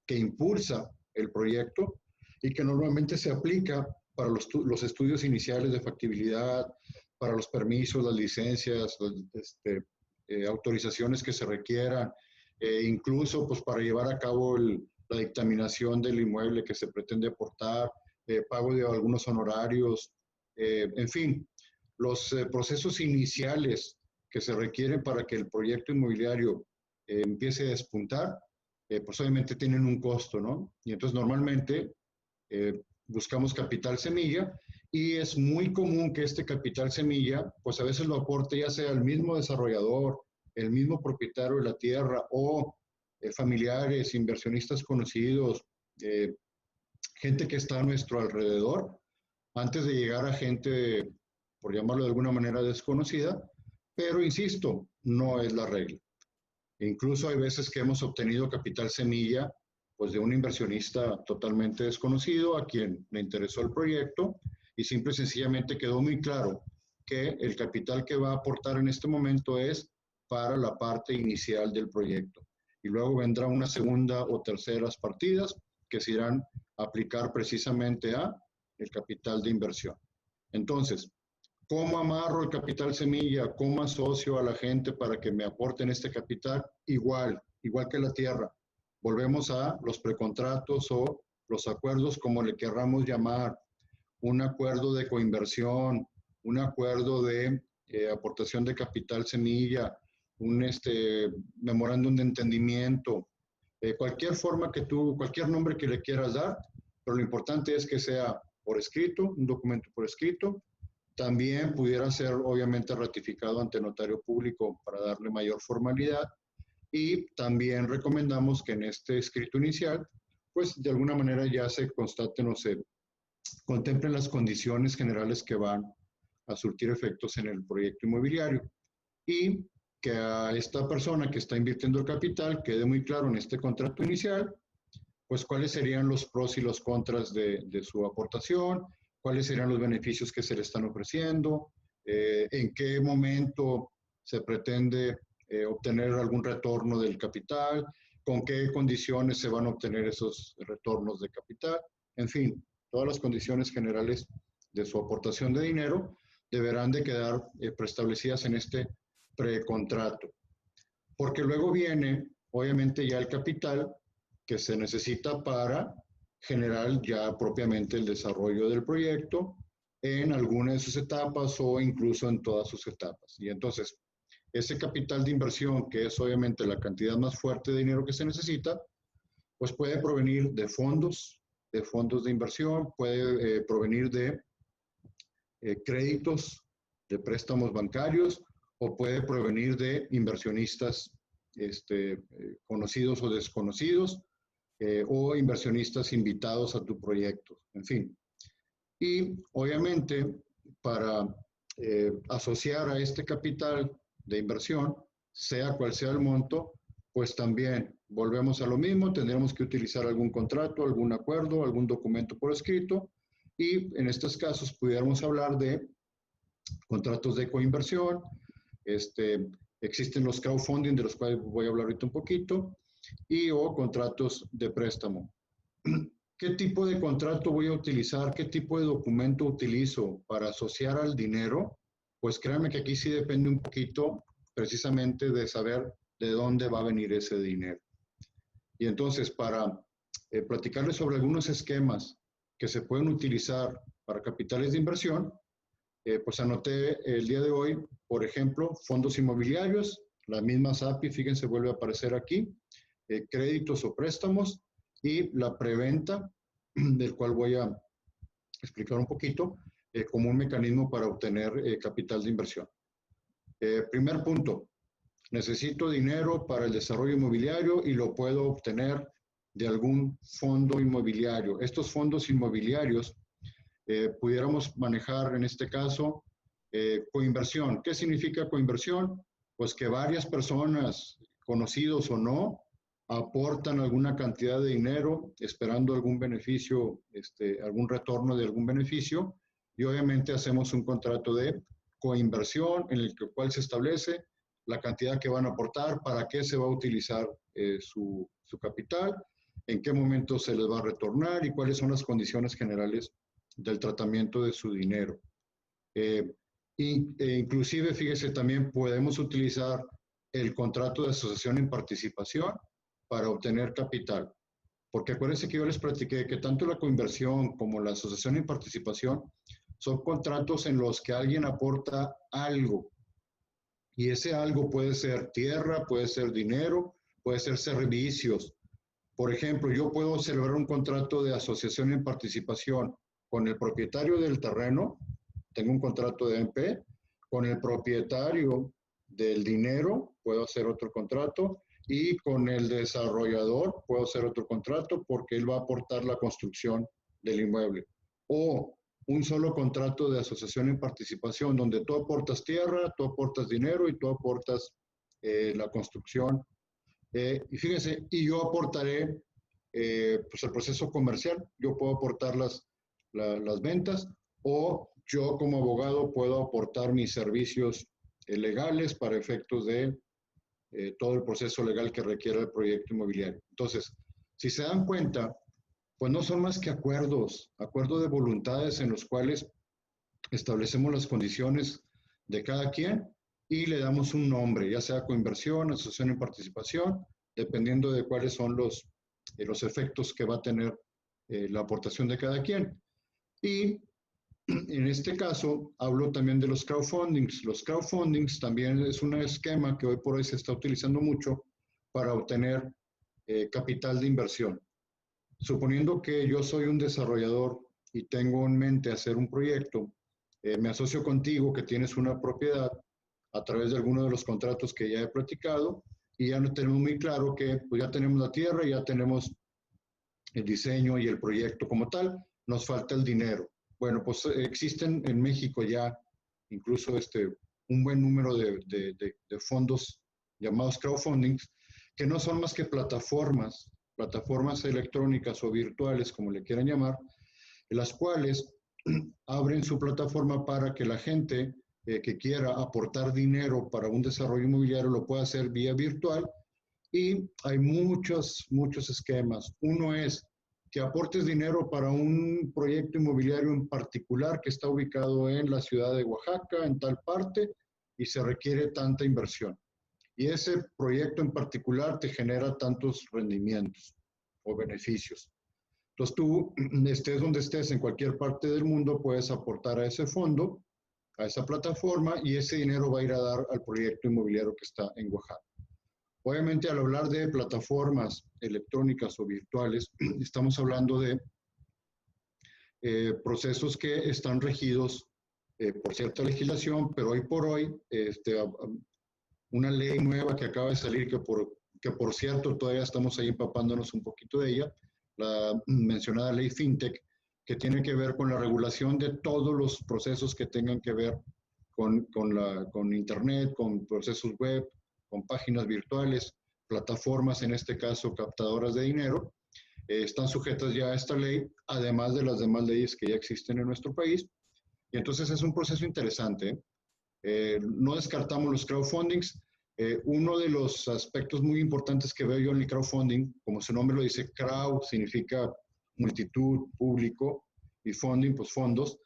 que impulsa el proyecto y que normalmente se aplica para los estudios iniciales de factibilidad, para los permisos, las licencias, autorizaciones que se requieran, incluso pues para llevar a cabo la dictaminación del inmueble que se pretende aportar, pago de algunos honorarios, en fin, los procesos iniciales que se requieren para que el proyecto inmobiliario empiece a despuntar, pues obviamente tienen un costo, ¿no? Y entonces normalmente buscamos capital semilla y es muy común que este capital semilla, pues a veces lo aporte ya sea el mismo desarrollador, el mismo propietario de la tierra o familiares, inversionistas conocidos, eh, gente que está a nuestro alrededor, antes de llegar a gente, por llamarlo de alguna manera, desconocida, pero insisto, no es la regla. Incluso hay veces que hemos obtenido capital semilla pues de un inversionista totalmente desconocido a quien le interesó el proyecto y simple y sencillamente quedó muy claro que el capital que va a aportar en este momento es para la parte inicial del proyecto. Y luego vendrá una segunda o terceras partidas que se irán a aplicar precisamente a el capital de inversión. Entonces, ¿cómo amarro el capital semilla? ¿Cómo asocio a la gente para que me aporten este capital? Igual que la tierra. Volvemos a los precontratos o los acuerdos, como le querramos llamar, un acuerdo de coinversión, un acuerdo de aportación de capital semilla, un memorándum de entendimiento, cualquier forma que tú, cualquier nombre que le quieras dar, pero lo importante es que sea por escrito, un documento por escrito. También pudiera ser obviamente ratificado ante notario público para darle mayor formalidad y también recomendamos que en este escrito inicial pues de alguna manera ya se constaten o se contemplen las condiciones generales que van a surtir efectos en el proyecto inmobiliario y que a esta persona que está invirtiendo el capital quede muy claro en este contrato inicial pues cuáles serían los pros y los contras de su aportación, cuáles serían los beneficios que se le están ofreciendo, en qué momento se pretende obtener algún retorno del capital, con qué condiciones se van a obtener esos retornos de capital, en fin, todas las condiciones generales de su aportación de dinero deberán de quedar preestablecidas en este precontrato. Porque luego viene, obviamente, ya el capital que se necesita para generar ya propiamente el desarrollo del proyecto en alguna de sus etapas o incluso en todas sus etapas. Y entonces, ese capital de inversión, que es obviamente la cantidad más fuerte de dinero que se necesita, pues puede provenir de fondos de inversión, puede provenir de créditos, de préstamos bancarios, o puede provenir de inversionistas conocidos o desconocidos, o inversionistas invitados a tu proyecto, en fin. Y obviamente para asociar a este capital de inversión, sea cual sea el monto, pues también volvemos a lo mismo, tendremos que utilizar algún contrato, algún acuerdo, algún documento por escrito, y en estos casos pudiéramos hablar de contratos de coinversión, existen los crowdfunding, de los cuales voy a hablar ahorita un poquito, y o contratos de préstamo. ¿Qué tipo de contrato voy a utilizar? ¿Qué tipo de documento utilizo para asociar al dinero? Pues créanme que aquí sí depende un poquito precisamente de saber de dónde va a venir ese dinero. Y entonces, para platicarles sobre algunos esquemas que se pueden utilizar para capitales de inversión, pues anoté el día de hoy, por ejemplo, fondos inmobiliarios, la misma SAPI, fíjense, vuelve a aparecer aquí, créditos o préstamos y la preventa, del cual voy a explicar un poquito, como un mecanismo para obtener capital de inversión. Primer punto, necesito dinero para el desarrollo inmobiliario y lo puedo obtener de algún fondo inmobiliario. Estos fondos inmobiliarios pudiéramos manejar en este caso coinversión. ¿Qué significa coinversión? Pues que varias personas, conocidos o no, aportan alguna cantidad de dinero esperando algún beneficio, algún retorno de algún beneficio, y obviamente hacemos un contrato de coinversión en el cual se establece la cantidad que van a aportar, para qué se va a utilizar su capital, en qué momento se les va a retornar y cuáles son las condiciones generales del tratamiento de su dinero. Inclusive, fíjese, también podemos utilizar el contrato de asociación en participación para obtener capital. Porque acuérdense que yo les platiqué que tanto la coinversión como la asociación en participación son contratos en los que alguien aporta algo. Y ese algo puede ser tierra, puede ser dinero, puede ser servicios. Por ejemplo, yo puedo celebrar un contrato de asociación en participación con el propietario del terreno, tengo un contrato de AMP, con el propietario del dinero puedo hacer otro contrato y con el desarrollador puedo hacer otro contrato porque él va a aportar la construcción del inmueble. O un solo contrato de asociación en participación donde tú aportas tierra, tú aportas dinero y tú aportas la construcción. Y fíjense, y yo aportaré pues el proceso comercial, yo puedo aportar las ventas o yo como abogado puedo aportar mis servicios legales para efectos de todo el proceso legal que requiera el proyecto inmobiliario. Entonces, si se dan cuenta, pues no son más que acuerdos de voluntades en los cuales establecemos las condiciones de cada quien y le damos un nombre, ya sea coinversión, asociación en participación, dependiendo de cuáles son los efectos que va a tener la aportación de cada quien. Y en este caso, hablo también de los crowdfundings. Los crowdfundings también es un esquema que hoy por hoy se está utilizando mucho para obtener capital de inversión. Suponiendo que yo soy un desarrollador y tengo en mente hacer un proyecto, me asocio contigo que tienes una propiedad a través de alguno de los contratos que ya he platicado y ya no tenemos muy claro que pues ya tenemos la tierra, ya tenemos el diseño y el proyecto como tal, nos falta el dinero. Bueno, pues existen en México ya incluso un buen número de fondos llamados crowdfundings, que no son más que plataformas electrónicas o virtuales, como le quieran llamar, las cuales abren su plataforma para que la gente que quiera aportar dinero para un desarrollo inmobiliario lo pueda hacer vía virtual. Y hay muchos esquemas. Uno es que aportes dinero para un proyecto inmobiliario en particular que está ubicado en la ciudad de Oaxaca, en tal parte, y se requiere tanta inversión. Y ese proyecto en particular te genera tantos rendimientos o beneficios. Entonces tú, estés donde estés, en cualquier parte del mundo, puedes aportar a ese fondo, a esa plataforma, y ese dinero va a ir a dar al proyecto inmobiliario que está en Oaxaca. Obviamente, al hablar de plataformas electrónicas o virtuales, estamos hablando de procesos que están regidos por cierta legislación, pero hoy por hoy, una ley nueva que acaba de salir, que por cierto todavía estamos ahí empapándonos un poquito de ella, la mencionada ley FinTech, que tiene que ver con la regulación de todos los procesos que tengan que ver con Internet, con procesos web, con páginas virtuales, plataformas, en este caso captadoras de dinero, están sujetas ya a esta ley, además de las demás leyes que ya existen en nuestro país. Y entonces es un proceso interesante. No descartamos los crowdfundings. Uno de los aspectos muy importantes que veo yo en el crowdfunding, como su nombre lo dice, crowd significa multitud, público, y funding, pues fondos,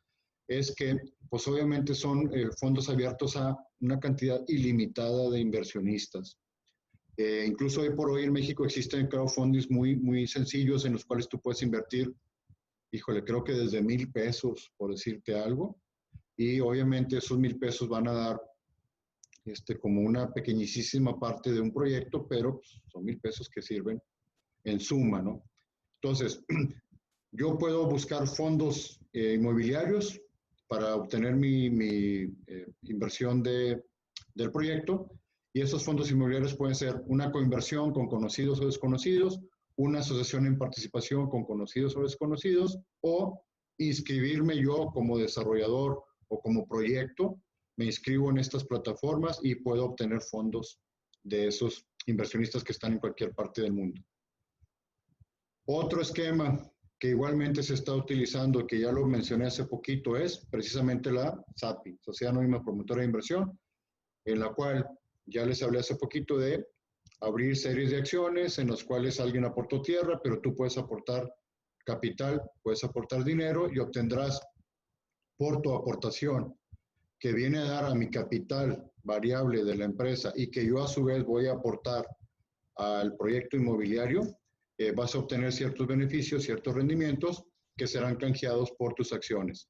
es que pues obviamente son fondos abiertos a una cantidad ilimitada de inversionistas. Incluso hoy por hoy en México existen crowdfundings muy sencillos en los cuales tú puedes invertir, híjole, creo que desde 1,000 pesos, por decirte algo, y obviamente esos 1,000 pesos van a dar como una pequeñísima parte de un proyecto, pero pues, son 1,000 pesos que sirven en suma, ¿no? Entonces, yo puedo buscar fondos inmobiliarios para obtener mi inversión del proyecto, y esos fondos inmobiliarios pueden ser una coinversión con conocidos o desconocidos, una asociación en participación con conocidos o desconocidos, o inscribirme yo como desarrollador o como proyecto, me inscribo en estas plataformas y puedo obtener fondos de esos inversionistas que están en cualquier parte del mundo. Otro esquema que igualmente se está utilizando, que ya lo mencioné hace poquito, es precisamente la SAPI, Sociedad Anónima Promotora de Inversión, en la cual ya les hablé hace poquito de abrir series de acciones en las cuales alguien aportó tierra, pero tú puedes aportar capital, puedes aportar dinero y obtendrás por tu aportación que viene a dar a mi capital variable de la empresa y que yo a su vez voy a aportar al proyecto inmobiliario, vas a obtener ciertos beneficios, ciertos rendimientos que serán canjeados por tus acciones.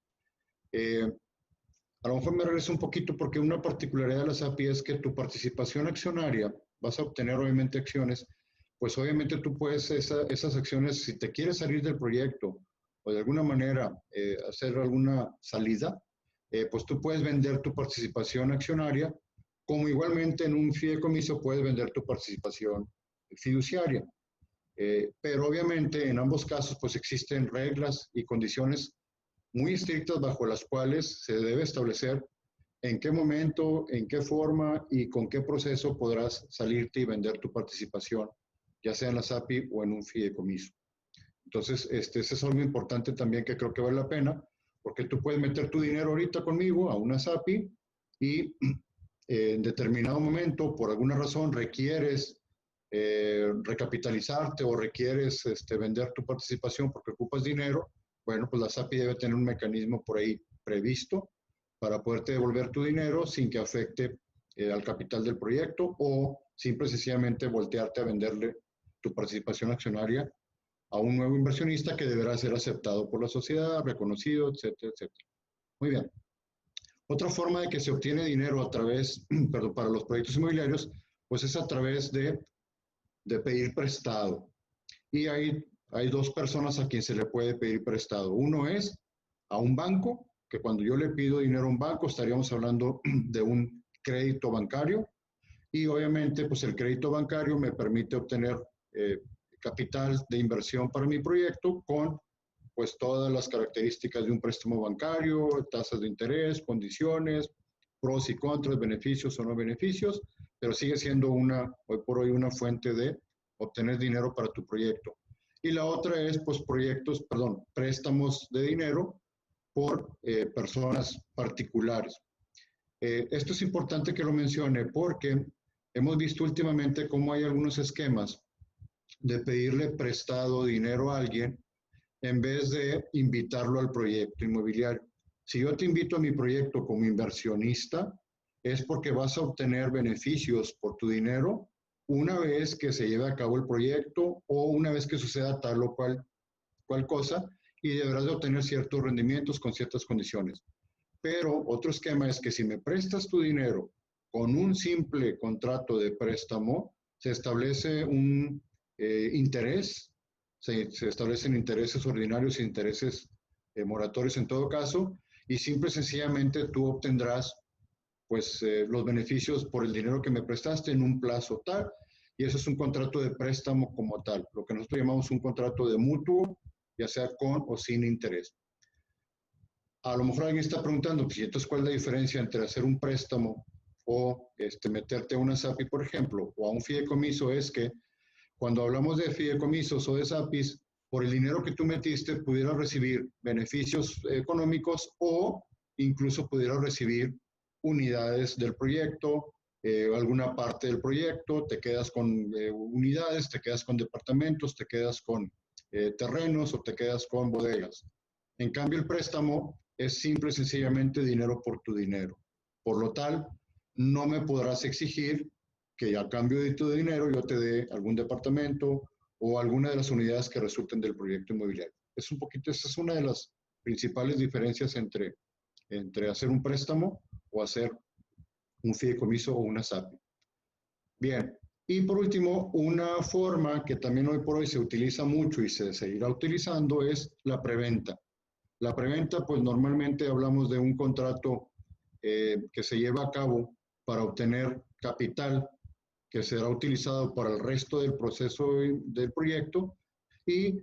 A lo mejor me regreso un poquito porque una particularidad de la SAPI es que tu participación accionaria, vas a obtener obviamente acciones, pues obviamente tú puedes esas acciones, si te quieres salir del proyecto o de alguna manera hacer alguna salida, pues tú puedes vender tu participación accionaria, como igualmente en un fideicomiso puedes vender tu participación fiduciaria. Pero obviamente en ambos casos pues existen reglas y condiciones muy estrictas bajo las cuales se debe establecer en qué momento, en qué forma y con qué proceso podrás salirte y vender tu participación, ya sea en la SAPI o en un fideicomiso. Entonces, eso es algo importante también que creo que vale la pena, porque tú puedes meter tu dinero ahorita conmigo a una SAPI y en determinado momento, por alguna razón, requieres recapitalizarte o requieres vender tu participación porque ocupas dinero, bueno, pues la SAPI debe tener un mecanismo por ahí previsto para poderte devolver tu dinero sin que afecte al capital del proyecto o simple y sencillamente voltearte a venderle tu participación accionaria a un nuevo inversionista que deberá ser aceptado por la sociedad, reconocido, etcétera, etcétera. Muy bien. Otra forma de que se obtiene dinero a través, perdón, para los proyectos inmobiliarios, pues es a través de pedir prestado. Y hay dos personas a quien se le puede pedir prestado. Uno es a un banco, que cuando yo le pido dinero a un banco estaríamos hablando de un crédito bancario. Y obviamente, pues el crédito bancario me permite obtener capital de inversión para mi proyecto con pues todas las características de un préstamo bancario, tasas de interés, condiciones, pros y contras, beneficios o no beneficios, pero sigue siendo hoy por hoy una fuente de obtener dinero para tu proyecto. Y la otra es pues préstamos de dinero por personas particulares. Esto es importante que lo mencione porque hemos visto últimamente cómo hay algunos esquemas de pedirle prestado dinero a alguien en vez de invitarlo al proyecto inmobiliario. Si yo te invito a mi proyecto como inversionista, es porque vas a obtener beneficios por tu dinero una vez que se lleve a cabo el proyecto o una vez que suceda tal o cual cosa y deberás de obtener ciertos rendimientos con ciertas condiciones. Pero otro esquema es que si me prestas tu dinero con un simple contrato de préstamo, se establece un interés, se establecen intereses ordinarios e intereses moratorios en todo caso, y simple y sencillamente tú obtendrás pues los beneficios por el dinero que me prestaste en un plazo tal, y eso es un contrato de préstamo como tal, lo que nosotros llamamos un contrato de mutuo, ya sea con o sin interés. A lo mejor alguien está preguntando, pues, entonces, ¿cuál es la diferencia entre hacer un préstamo o meterte a una SAPI, por ejemplo, o a un fideicomiso? Es que cuando hablamos de fideicomisos o de SAPIs, por el dinero que tú metiste, pudieras recibir beneficios económicos o incluso pudieras recibir unidades del proyecto, alguna parte del proyecto, te quedas con unidades, te quedas con departamentos, te quedas con terrenos o te quedas con bodegas. En cambio, el préstamo es simple y sencillamente dinero por tu dinero. Por lo tal, no me podrás exigir que a cambio de tu dinero yo te dé algún departamento o alguna de las unidades que resulten del proyecto inmobiliario. Esa es una de las principales diferencias entre hacer un préstamo o hacer un fideicomiso o una SAPI. Bien, y por último, una forma que también hoy por hoy se utiliza mucho y se seguirá utilizando es la preventa. La preventa, pues normalmente hablamos de un contrato que se lleva a cabo para obtener capital que será utilizado para el resto del proceso del proyecto y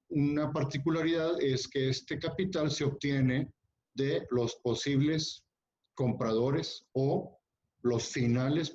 una particularidad es que este capital se obtiene de los posibles compradores o los finales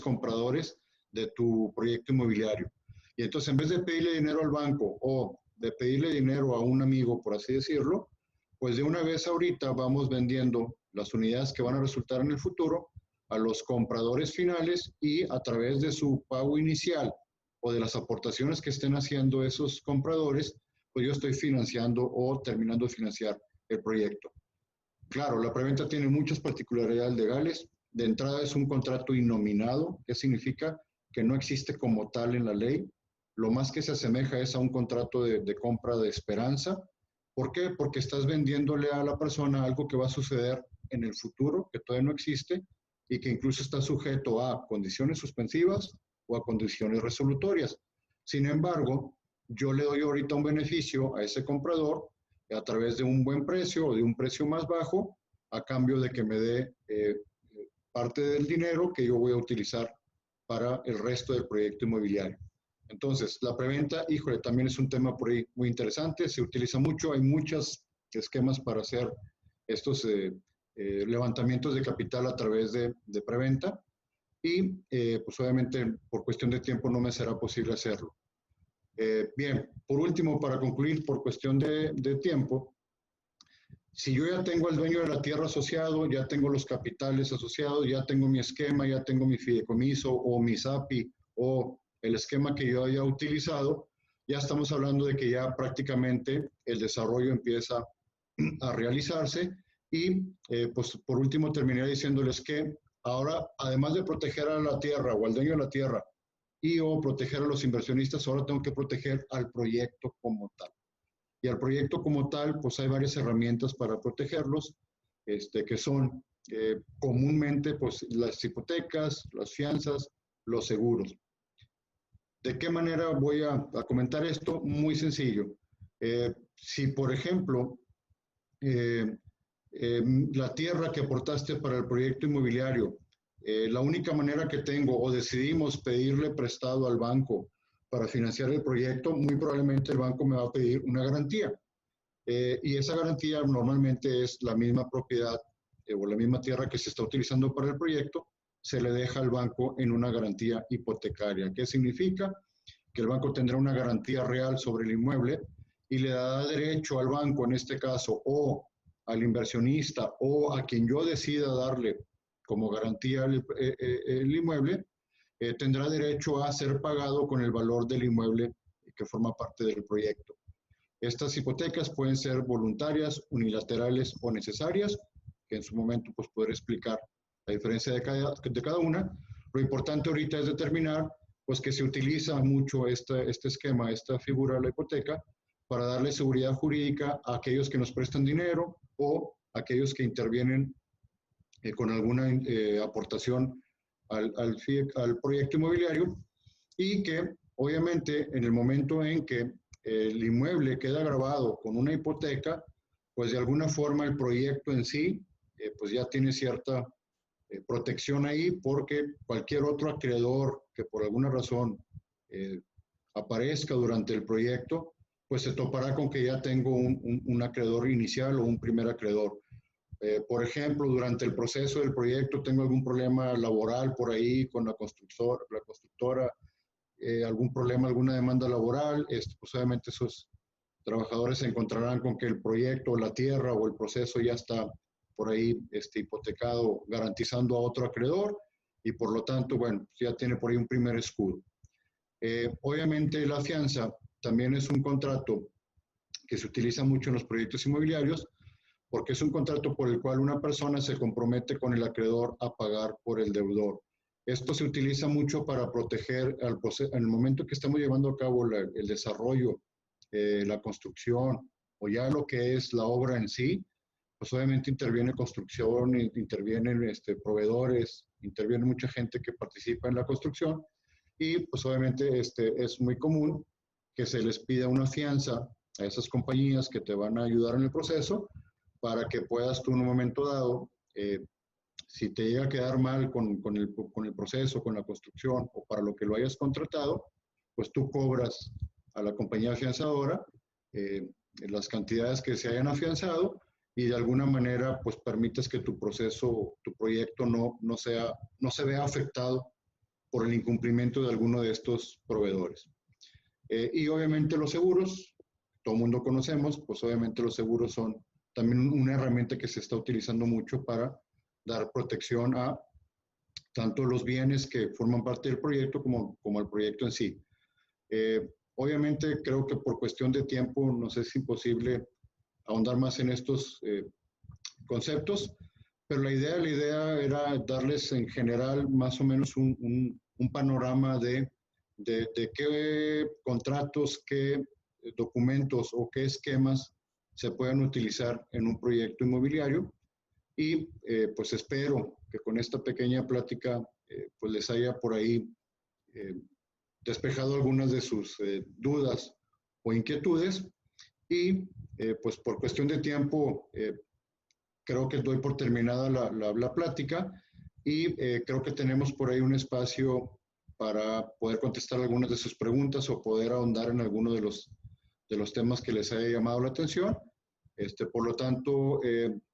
compradores de tu proyecto inmobiliario. Y entonces en vez de pedirle dinero al banco o de pedirle dinero a un amigo, por así decirlo, pues de una vez ahorita vamos vendiendo las unidades que van a resultar en el futuro a los compradores finales y a través de su pago inicial o de las aportaciones que estén haciendo esos compradores, pues yo estoy financiando o terminando de financiar el proyecto. Claro, la preventa tiene muchas particularidades legales. De entrada es un contrato innominado, que significa que no existe como tal en la ley. Lo más que se asemeja es a un contrato de compra de esperanza. ¿Por qué? Porque estás vendiéndole a la persona algo que va a suceder en el futuro, que todavía no existe, y que incluso está sujeto a condiciones suspensivas o a condiciones resolutorias. Sin embargo, yo le doy ahorita un beneficio a ese comprador a través de un buen precio o de un precio más bajo, a cambio de que me dé parte del dinero que yo voy a utilizar para el resto del proyecto inmobiliario. Entonces, la preventa, híjole, también es un tema por ahí muy interesante, se utiliza mucho, hay muchos esquemas para hacer estos levantamientos de capital a través de preventa y pues obviamente por cuestión de tiempo no me será posible hacerlo. Bien, por último, para concluir, por cuestión de tiempo, si yo ya tengo al dueño de la tierra asociado, ya tengo los capitales asociados, ya tengo mi esquema, ya tengo mi fideicomiso o mi SAPI o el esquema que yo haya utilizado, ya estamos hablando de que ya prácticamente el desarrollo empieza a realizarse y pues por último terminaría diciéndoles que ahora, además de proteger a la tierra o al dueño de la tierra y o proteger a los inversionistas, ahora tengo que proteger al proyecto como tal. Y al proyecto como tal, pues hay varias herramientas para protegerlos, que son comúnmente pues, las hipotecas, las fianzas, los seguros. ¿De qué manera voy a comentar esto? Muy sencillo. Si, por ejemplo, la tierra que aportaste para el proyecto inmobiliario, la única manera que tengo o decidimos pedirle prestado al banco para financiar el proyecto, muy probablemente el banco me va a pedir una garantía. Y esa garantía normalmente es la misma propiedad o la misma tierra que se está utilizando para el proyecto, se le deja al banco en una garantía hipotecaria. ¿Qué significa? Que el banco tendrá una garantía real sobre el inmueble y le da derecho al banco, en este caso, o al inversionista o a quien yo decida darle como garantía el inmueble, tendrá derecho a ser pagado con el valor del inmueble que forma parte del proyecto. Estas hipotecas pueden ser voluntarias, unilaterales o necesarias, que en su momento pues podré explicar la diferencia de cada una. Lo importante ahorita es determinar pues que se utiliza mucho este esquema, esta figura de la hipoteca, para darle seguridad jurídica a aquellos que nos prestan dinero o a aquellos que intervienen con alguna aportación al proyecto inmobiliario y que obviamente en el momento en que el inmueble queda grabado con una hipoteca, pues de alguna forma el proyecto en sí pues ya tiene cierta protección ahí porque cualquier otro acreedor que por alguna razón aparezca durante el proyecto, pues se topará con que ya tengo un acreedor inicial o un primer acreedor. Por ejemplo, durante el proceso del proyecto tengo algún problema laboral por ahí con la constructora, algún problema, alguna demanda laboral, pues obviamente esos trabajadores se encontrarán con que el proyecto, la tierra o el proceso ya está por ahí hipotecado, garantizando a otro acreedor y por lo tanto, bueno, ya tiene por ahí un primer escudo. Obviamente la fianza también es un contrato que se utiliza mucho en los proyectos inmobiliarios porque es un contrato por el cual una persona se compromete con el acreedor a pagar por el deudor. Esto se utiliza mucho para proteger al proceso, en el momento que estamos llevando a cabo el desarrollo, la construcción o ya lo que es la obra en sí, pues obviamente interviene construcción, intervienen proveedores, interviene mucha gente que participa en la construcción y pues obviamente es muy común que se les pida una fianza a esas compañías que te van a ayudar en el proceso para que puedas tú en un momento dado, si te llega a quedar mal con el proceso, con la construcción o para lo que lo hayas contratado, pues tú cobras a la compañía afianzadora las cantidades que se hayan afianzado y de alguna manera pues permites que tu proceso, tu proyecto no se vea afectado por el incumplimiento de alguno de estos proveedores. Y obviamente los seguros, todo el mundo conocemos, pues obviamente los seguros son también una herramienta que se está utilizando mucho para dar protección a tanto los bienes que forman parte del proyecto como al proyecto en sí. Obviamente creo que por cuestión de tiempo nos es imposible ahondar más en estos conceptos, pero la idea era darles en general más o menos un panorama de qué contratos, qué documentos o qué esquemas se pueden utilizar en un proyecto inmobiliario y pues espero que con esta pequeña plática pues les haya por ahí despejado algunas de sus dudas o inquietudes. Y pues por cuestión de tiempo, creo que doy por terminada la plática y creo que tenemos por ahí un espacio para poder contestar algunas de sus preguntas o poder ahondar en alguno de los temas que les haya llamado la atención. Por lo tanto,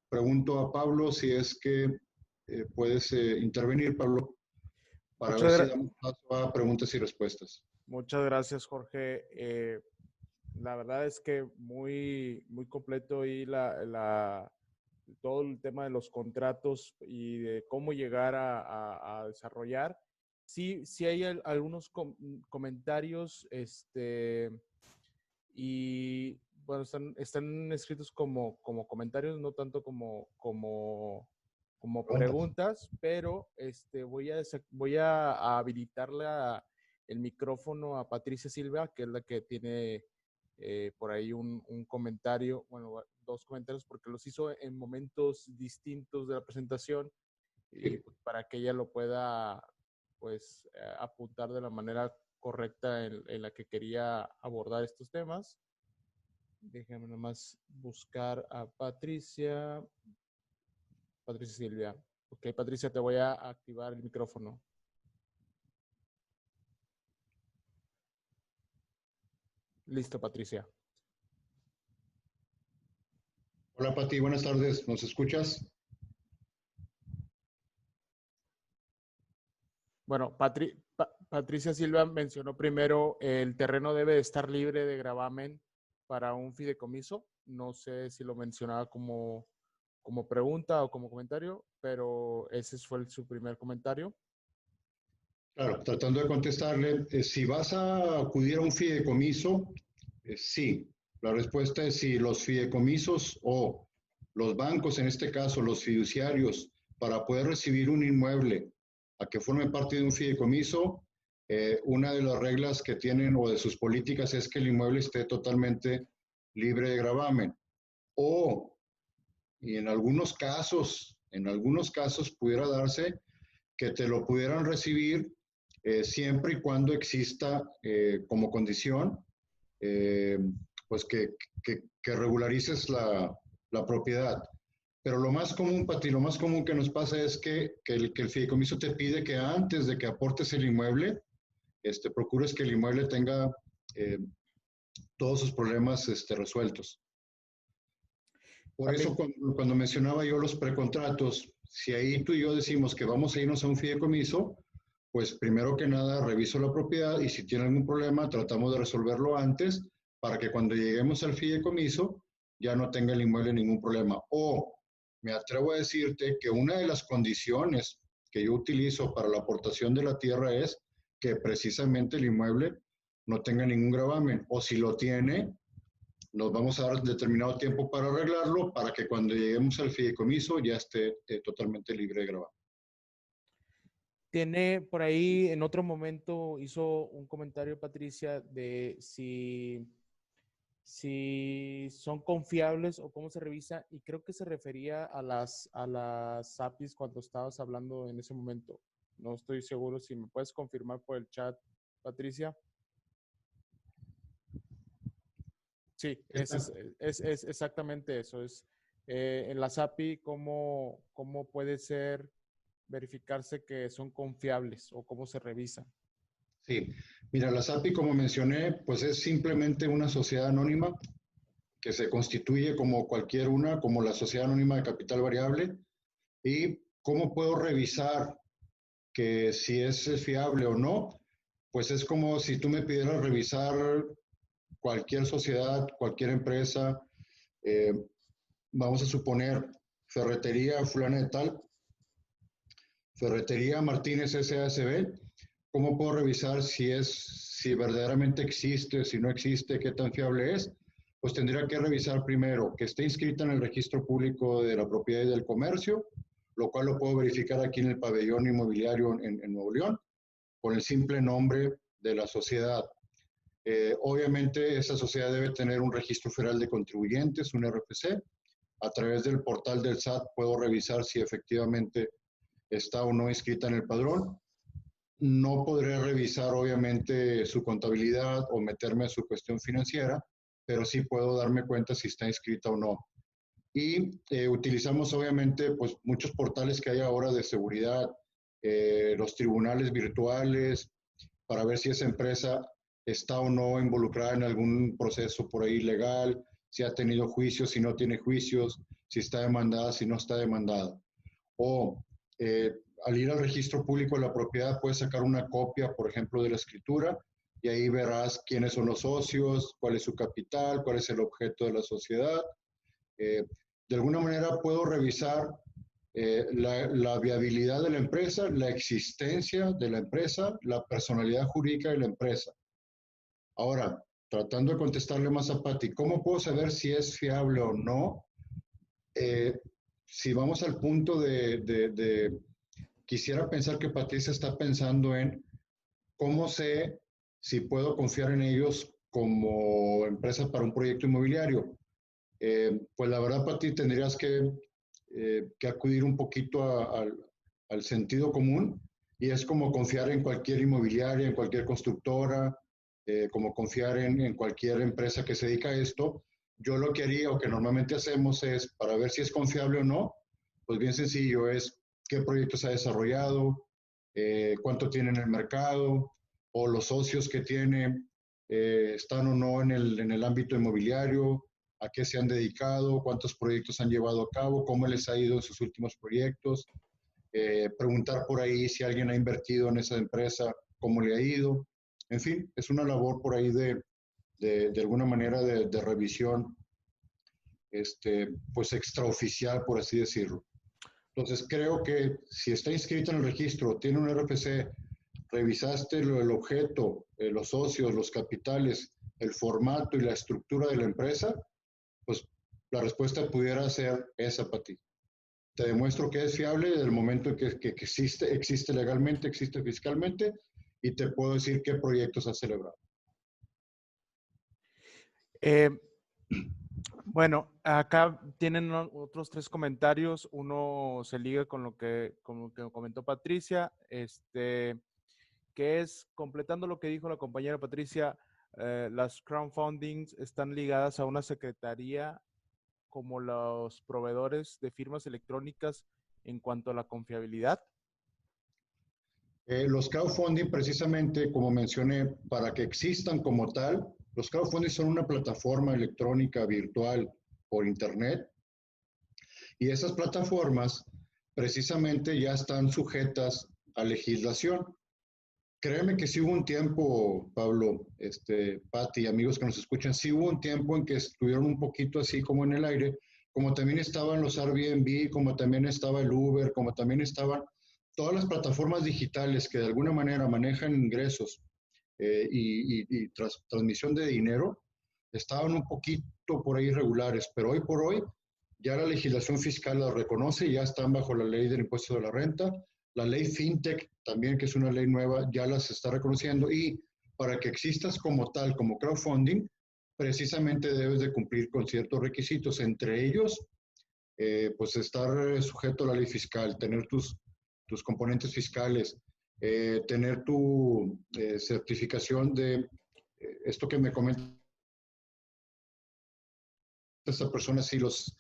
pregunto a Pablo si es que puedes intervenir, Pablo, para ver si damos paso a preguntas y respuestas. Muchas gracias, Jorge. La verdad es que muy, muy completo y todo el tema de los contratos y de cómo llegar a desarrollar. Sí, sí hay algunos comentarios, y bueno, están escritos como comentarios, no tanto como preguntas, pero voy a habilitarle el micrófono a Patricia Silva, que es la que tiene por ahí un comentario, bueno, dos comentarios, porque los hizo en momentos distintos de la presentación y pues, para que ella lo pueda pues apuntar de la manera correcta en la que quería abordar estos temas. Déjame nomás buscar a Patricia Silvia. Ok, Patricia, te voy a activar el micrófono. Listo, Patricia. Hola, Pati, buenas tardes. ¿Nos escuchas? Bueno, Patricia Silva mencionó primero el terreno debe de estar libre de gravamen para un fideicomiso. No sé si lo mencionaba como pregunta o como comentario, pero ese fue su primer comentario. Claro, tratando de contestarle, si vas a acudir a un fideicomiso, sí. La respuesta es sí. Los fideicomisos o los bancos, en este caso los fiduciarios, para poder recibir un inmueble a que forme parte de un fideicomiso, una de las reglas que tienen o de sus políticas es que el inmueble esté totalmente libre de gravamen. O, y en algunos casos pudiera darse que te lo pudieran recibir siempre y cuando exista como condición, pues que regularices la propiedad. Pero lo más común, Pati, lo más común que nos pasa es que el fideicomiso te pide que antes de que aportes el inmueble, procures que el inmueble tenga todos sus problemas resueltos. Por eso cuando mencionaba yo los precontratos, si ahí tú y yo decimos que vamos a irnos a un fideicomiso, pues primero que nada reviso la propiedad y si tiene algún problema tratamos de resolverlo antes para que cuando lleguemos al fideicomiso ya no tenga el inmueble ningún problema. O me atrevo a decirte que una de las condiciones que yo utilizo para la aportación de la tierra es que precisamente el inmueble no tenga ningún gravamen, o si lo tiene, nos vamos a dar determinado tiempo para arreglarlo para que cuando lleguemos al fideicomiso ya esté totalmente libre de gravamen. Tiene por ahí, en otro momento hizo un comentario Patricia de si son confiables o cómo se revisa, y creo que se refería a las APIs cuando estabas hablando en ese momento. No estoy seguro si me puedes confirmar por el chat, Patricia. Sí, es exactamente eso. Es en las API, ¿cómo puede ser verificarse que son confiables o cómo se revisan? Sí, mira, la SAPI, como mencioné, pues es simplemente una sociedad anónima que se constituye como cualquier una, como la sociedad anónima de capital variable. ¿Y cómo puedo revisar que si es fiable o no? Pues es como si tú me pidieras revisar cualquier sociedad, cualquier empresa, vamos a suponer Ferretería fulana de tal, Ferretería Martínez S.A.S.B., ¿cómo puedo revisar si verdaderamente existe, si no existe, qué tan fiable es? Pues tendría que revisar primero que esté inscrita en el registro público de la propiedad y del comercio, lo cual lo puedo verificar aquí en el pabellón inmobiliario en Nuevo León, con el simple nombre de la sociedad. Obviamente, esa sociedad debe tener un registro federal de contribuyentes, un RFC. A través del portal del SAT puedo revisar si efectivamente está o no inscrita en el padrón. no podré revisar obviamente su contabilidad o meterme a su cuestión financiera, pero sí puedo darme cuenta si está inscrita o no. Y utilizamos obviamente pues muchos portales que hay ahora de seguridad, los tribunales virtuales, para ver si esa empresa está o no involucrada en algún proceso por ahí legal, si ha tenido juicios, si no tiene juicios, si está demandada, si no está demandada. O al ir al registro público de la propiedad puedes sacar una copia, por ejemplo, de la escritura y ahí verás quiénes son los socios, cuál es su capital, cuál es el objeto de la sociedad. Eh, de alguna manera puedo revisar la viabilidad de la empresa, la existencia de la empresa, la personalidad jurídica de la empresa. Ahora, tratando de contestarle más a Patti, ¿cómo puedo saber si es fiable o no? Eh, si vamos al punto quisiera pensar que Patricia está pensando en cómo sé si puedo confiar en ellos como empresa para un proyecto inmobiliario. Pues la verdad, Pati, tendrías que acudir un poquito al sentido común y es como confiar en cualquier inmobiliaria, en cualquier constructora, como confiar en cualquier empresa que se dedica a esto. Yo lo que haría o que normalmente hacemos es, para ver si es confiable o no, pues bien sencillo, es qué proyectos ha desarrollado, cuánto tiene en el mercado, o los socios que tiene están o no en el ámbito inmobiliario, a qué se han dedicado, cuántos proyectos han llevado a cabo, cómo les ha ido en sus últimos proyectos, preguntar por ahí si alguien ha invertido en esa empresa, cómo le ha ido. En fin, es una labor por ahí de alguna manera de revisión, pues extraoficial, por así decirlo. Entonces creo que si está inscrito en el registro, tiene un RFC, revisaste el objeto, los socios, los capitales, el formato y la estructura de la empresa, pues la respuesta pudiera ser esa para ti. Te demuestro que es fiable desde el momento en que existe legalmente, existe fiscalmente, y te puedo decir qué proyectos has celebrado. Eh, bueno, acá tienen otros 3 comentarios. Uno se liga con lo que comentó Patricia, que es, completando lo que dijo la compañera Patricia, las crowdfundings están ligadas a una secretaría como los proveedores de firmas electrónicas en cuanto a la confiabilidad. Los crowdfunding, precisamente, como mencioné, para que existan como tal, los crowdfunding son una plataforma electrónica virtual por Internet y esas plataformas precisamente ya están sujetas a legislación. Créeme que sí hubo un tiempo, Pablo, Pati, amigos que nos escuchan, sí hubo un tiempo en que estuvieron un poquito así como en el aire, como también estaban los Airbnb, como también estaba el Uber, como también estaban todas las plataformas digitales que de alguna manera manejan ingresos y transmisión de dinero, estaban un poquito por ahí irregulares, pero hoy por hoy ya la legislación fiscal las reconoce, ya están bajo la ley del impuesto de la renta, la ley FinTech también, que es una ley nueva, ya las está reconociendo y para que existas como tal, como crowdfunding, precisamente debes de cumplir con ciertos requisitos, entre ellos, pues estar sujeto a la ley fiscal, tener tus componentes fiscales, tener tu certificación de esto que me comenta esta persona, si los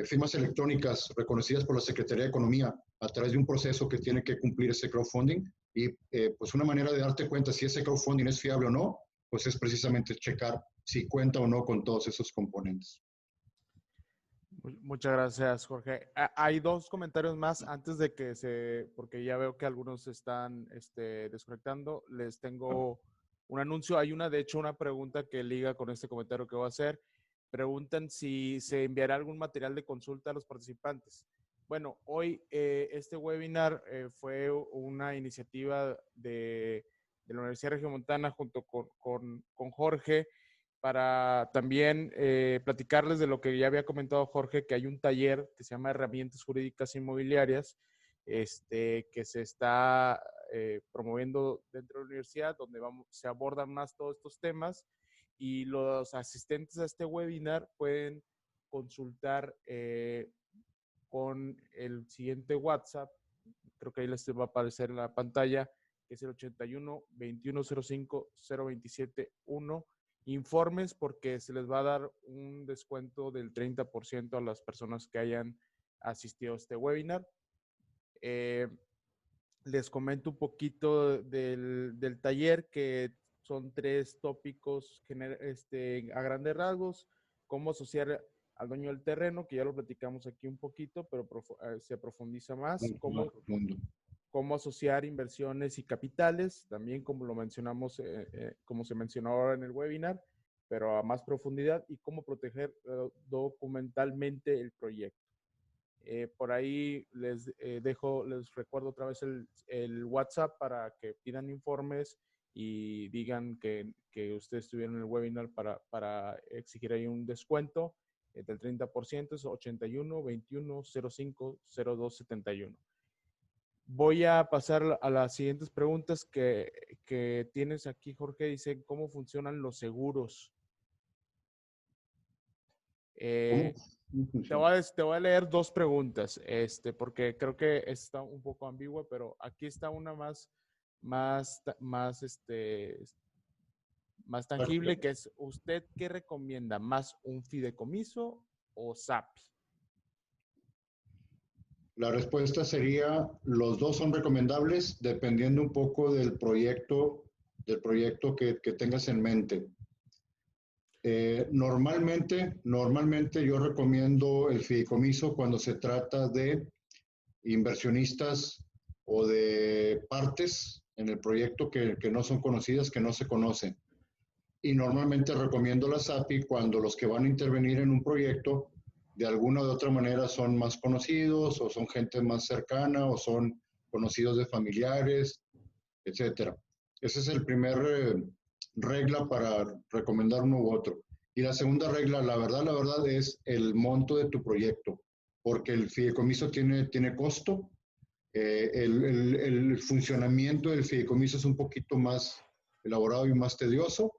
firmas electrónicas reconocidas por la Secretaría de Economía a través de un proceso que tiene que cumplir ese crowdfunding y pues una manera de darte cuenta si ese crowdfunding es fiable o no, pues es precisamente checar si cuenta o no con todos esos componentes. Muchas gracias, Jorge. Hay 2 comentarios más antes de porque ya veo que algunos están desconectando. Les tengo un anuncio. Hay de hecho, una pregunta que liga con este comentario que voy a hacer. Preguntan si se enviará algún material de consulta a los participantes. Bueno, hoy este webinar fue una iniciativa de la Universidad Regiomontana junto con Jorge, para también platicarles de lo que ya había comentado Jorge, que hay un taller que se llama Herramientas Jurídicas Inmobiliarias, que se está promoviendo dentro de la universidad, donde se abordan más todos estos temas y los asistentes a este webinar pueden consultar con el siguiente WhatsApp, creo que ahí les va a aparecer en la pantalla, que es el 81-2105-027-1. Informes porque se les va a dar un descuento del 30% a las personas que hayan asistido a este webinar. Les comento un poquito del taller, que son 3 tópicos a grandes rasgos: cómo asociar al dueño del terreno, que ya lo platicamos aquí un poquito, pero se profundiza más. Cómo asociar inversiones y capitales, también como lo mencionamos, como se mencionó ahora en el webinar, pero a más profundidad, y cómo proteger documentalmente el proyecto. Por ahí les recuerdo otra vez el WhatsApp para que pidan informes y digan que ustedes estuvieron en el webinar para exigir ahí un descuento del 30%, es 81-2105-0271. Voy a pasar a las siguientes preguntas que tienes aquí, Jorge. Dice, ¿cómo funcionan los seguros? Te voy a leer 2 preguntas, porque creo que está un poco ambigua, pero aquí está una más tangible, que es: ¿usted qué recomienda? ¿Más un fideicomiso o SAPI? La respuesta sería, los dos son recomendables dependiendo un poco del proyecto que tengas en mente. Normalmente yo recomiendo el fideicomiso cuando se trata de inversionistas o de partes en el proyecto que no son conocidas, que no se conocen. Y normalmente recomiendo la SAPI cuando los que van a intervenir en un proyecto de alguna u otra manera son más conocidos, o son gente más cercana, o son conocidos de familiares, etcétera. Esa es el primer regla para recomendar uno u otro. Y la segunda regla, la verdad es el monto de tu proyecto, porque el fideicomiso tiene costo. El funcionamiento del fideicomiso es un poquito más elaborado y más tedioso,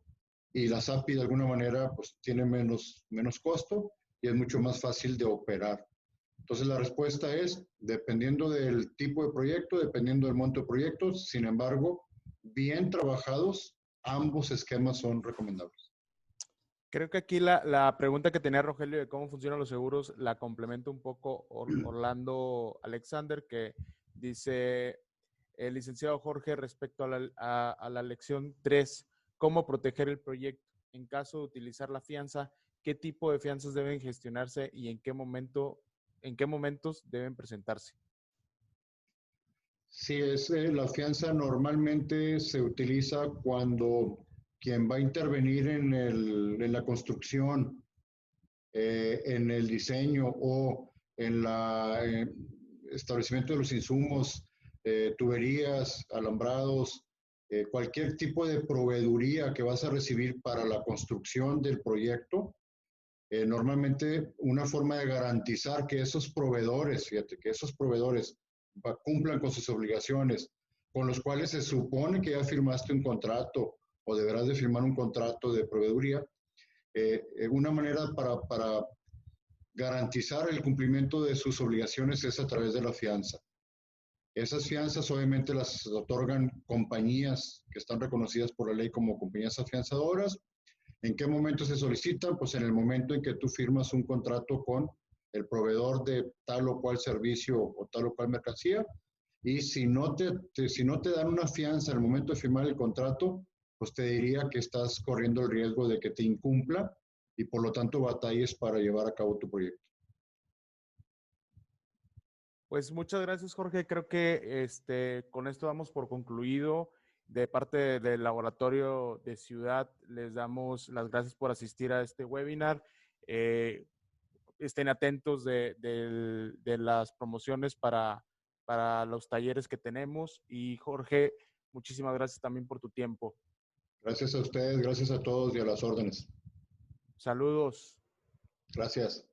y la SAPI de alguna manera pues tiene menos costo y es mucho más fácil de operar. Entonces la respuesta es, dependiendo del tipo de proyecto, dependiendo del monto de proyectos. Sin embargo, bien trabajados, ambos esquemas son recomendables. Creo que aquí la pregunta que tenía Rogelio de cómo funcionan los seguros la complementa un poco Orlando Alexander, que dice: el licenciado Jorge, respecto a la lección 3, ¿cómo proteger el proyecto? En caso de utilizar la fianza, ¿qué tipo de fianzas deben gestionarse y en qué momentos deben presentarse? Sí, la fianza normalmente se utiliza cuando quien va a intervenir en la construcción, en el diseño o en el establecimiento de los insumos, tuberías, alambrados, cualquier tipo de proveeduría que vas a recibir para la construcción del proyecto. Normalmente una forma de garantizar que esos proveedores, cumplan con sus obligaciones, con los cuales se supone que ya firmaste un contrato o deberás de firmar un contrato de proveeduría. Una manera para garantizar el cumplimiento de sus obligaciones es a través de la fianza. Esas fianzas obviamente las otorgan compañías que están reconocidas por la ley como compañías afianzadoras. ¿En qué momento se solicitan? Pues en el momento en que tú firmas un contrato con el proveedor de tal o cual servicio o tal o cual mercancía. Y si no te dan una fianza en el momento de firmar el contrato, pues te diría que estás corriendo el riesgo de que te incumpla y por lo tanto batalles para llevar a cabo tu proyecto. Pues muchas gracias, Jorge. Creo que con esto damos por concluido. De parte del Laboratorio de Ciudad, les damos las gracias por asistir a este webinar. Estén atentos de las promociones para los talleres que tenemos. Y Jorge, muchísimas gracias también por tu tiempo. Gracias a ustedes, gracias a todos y a las órdenes. Saludos. Gracias.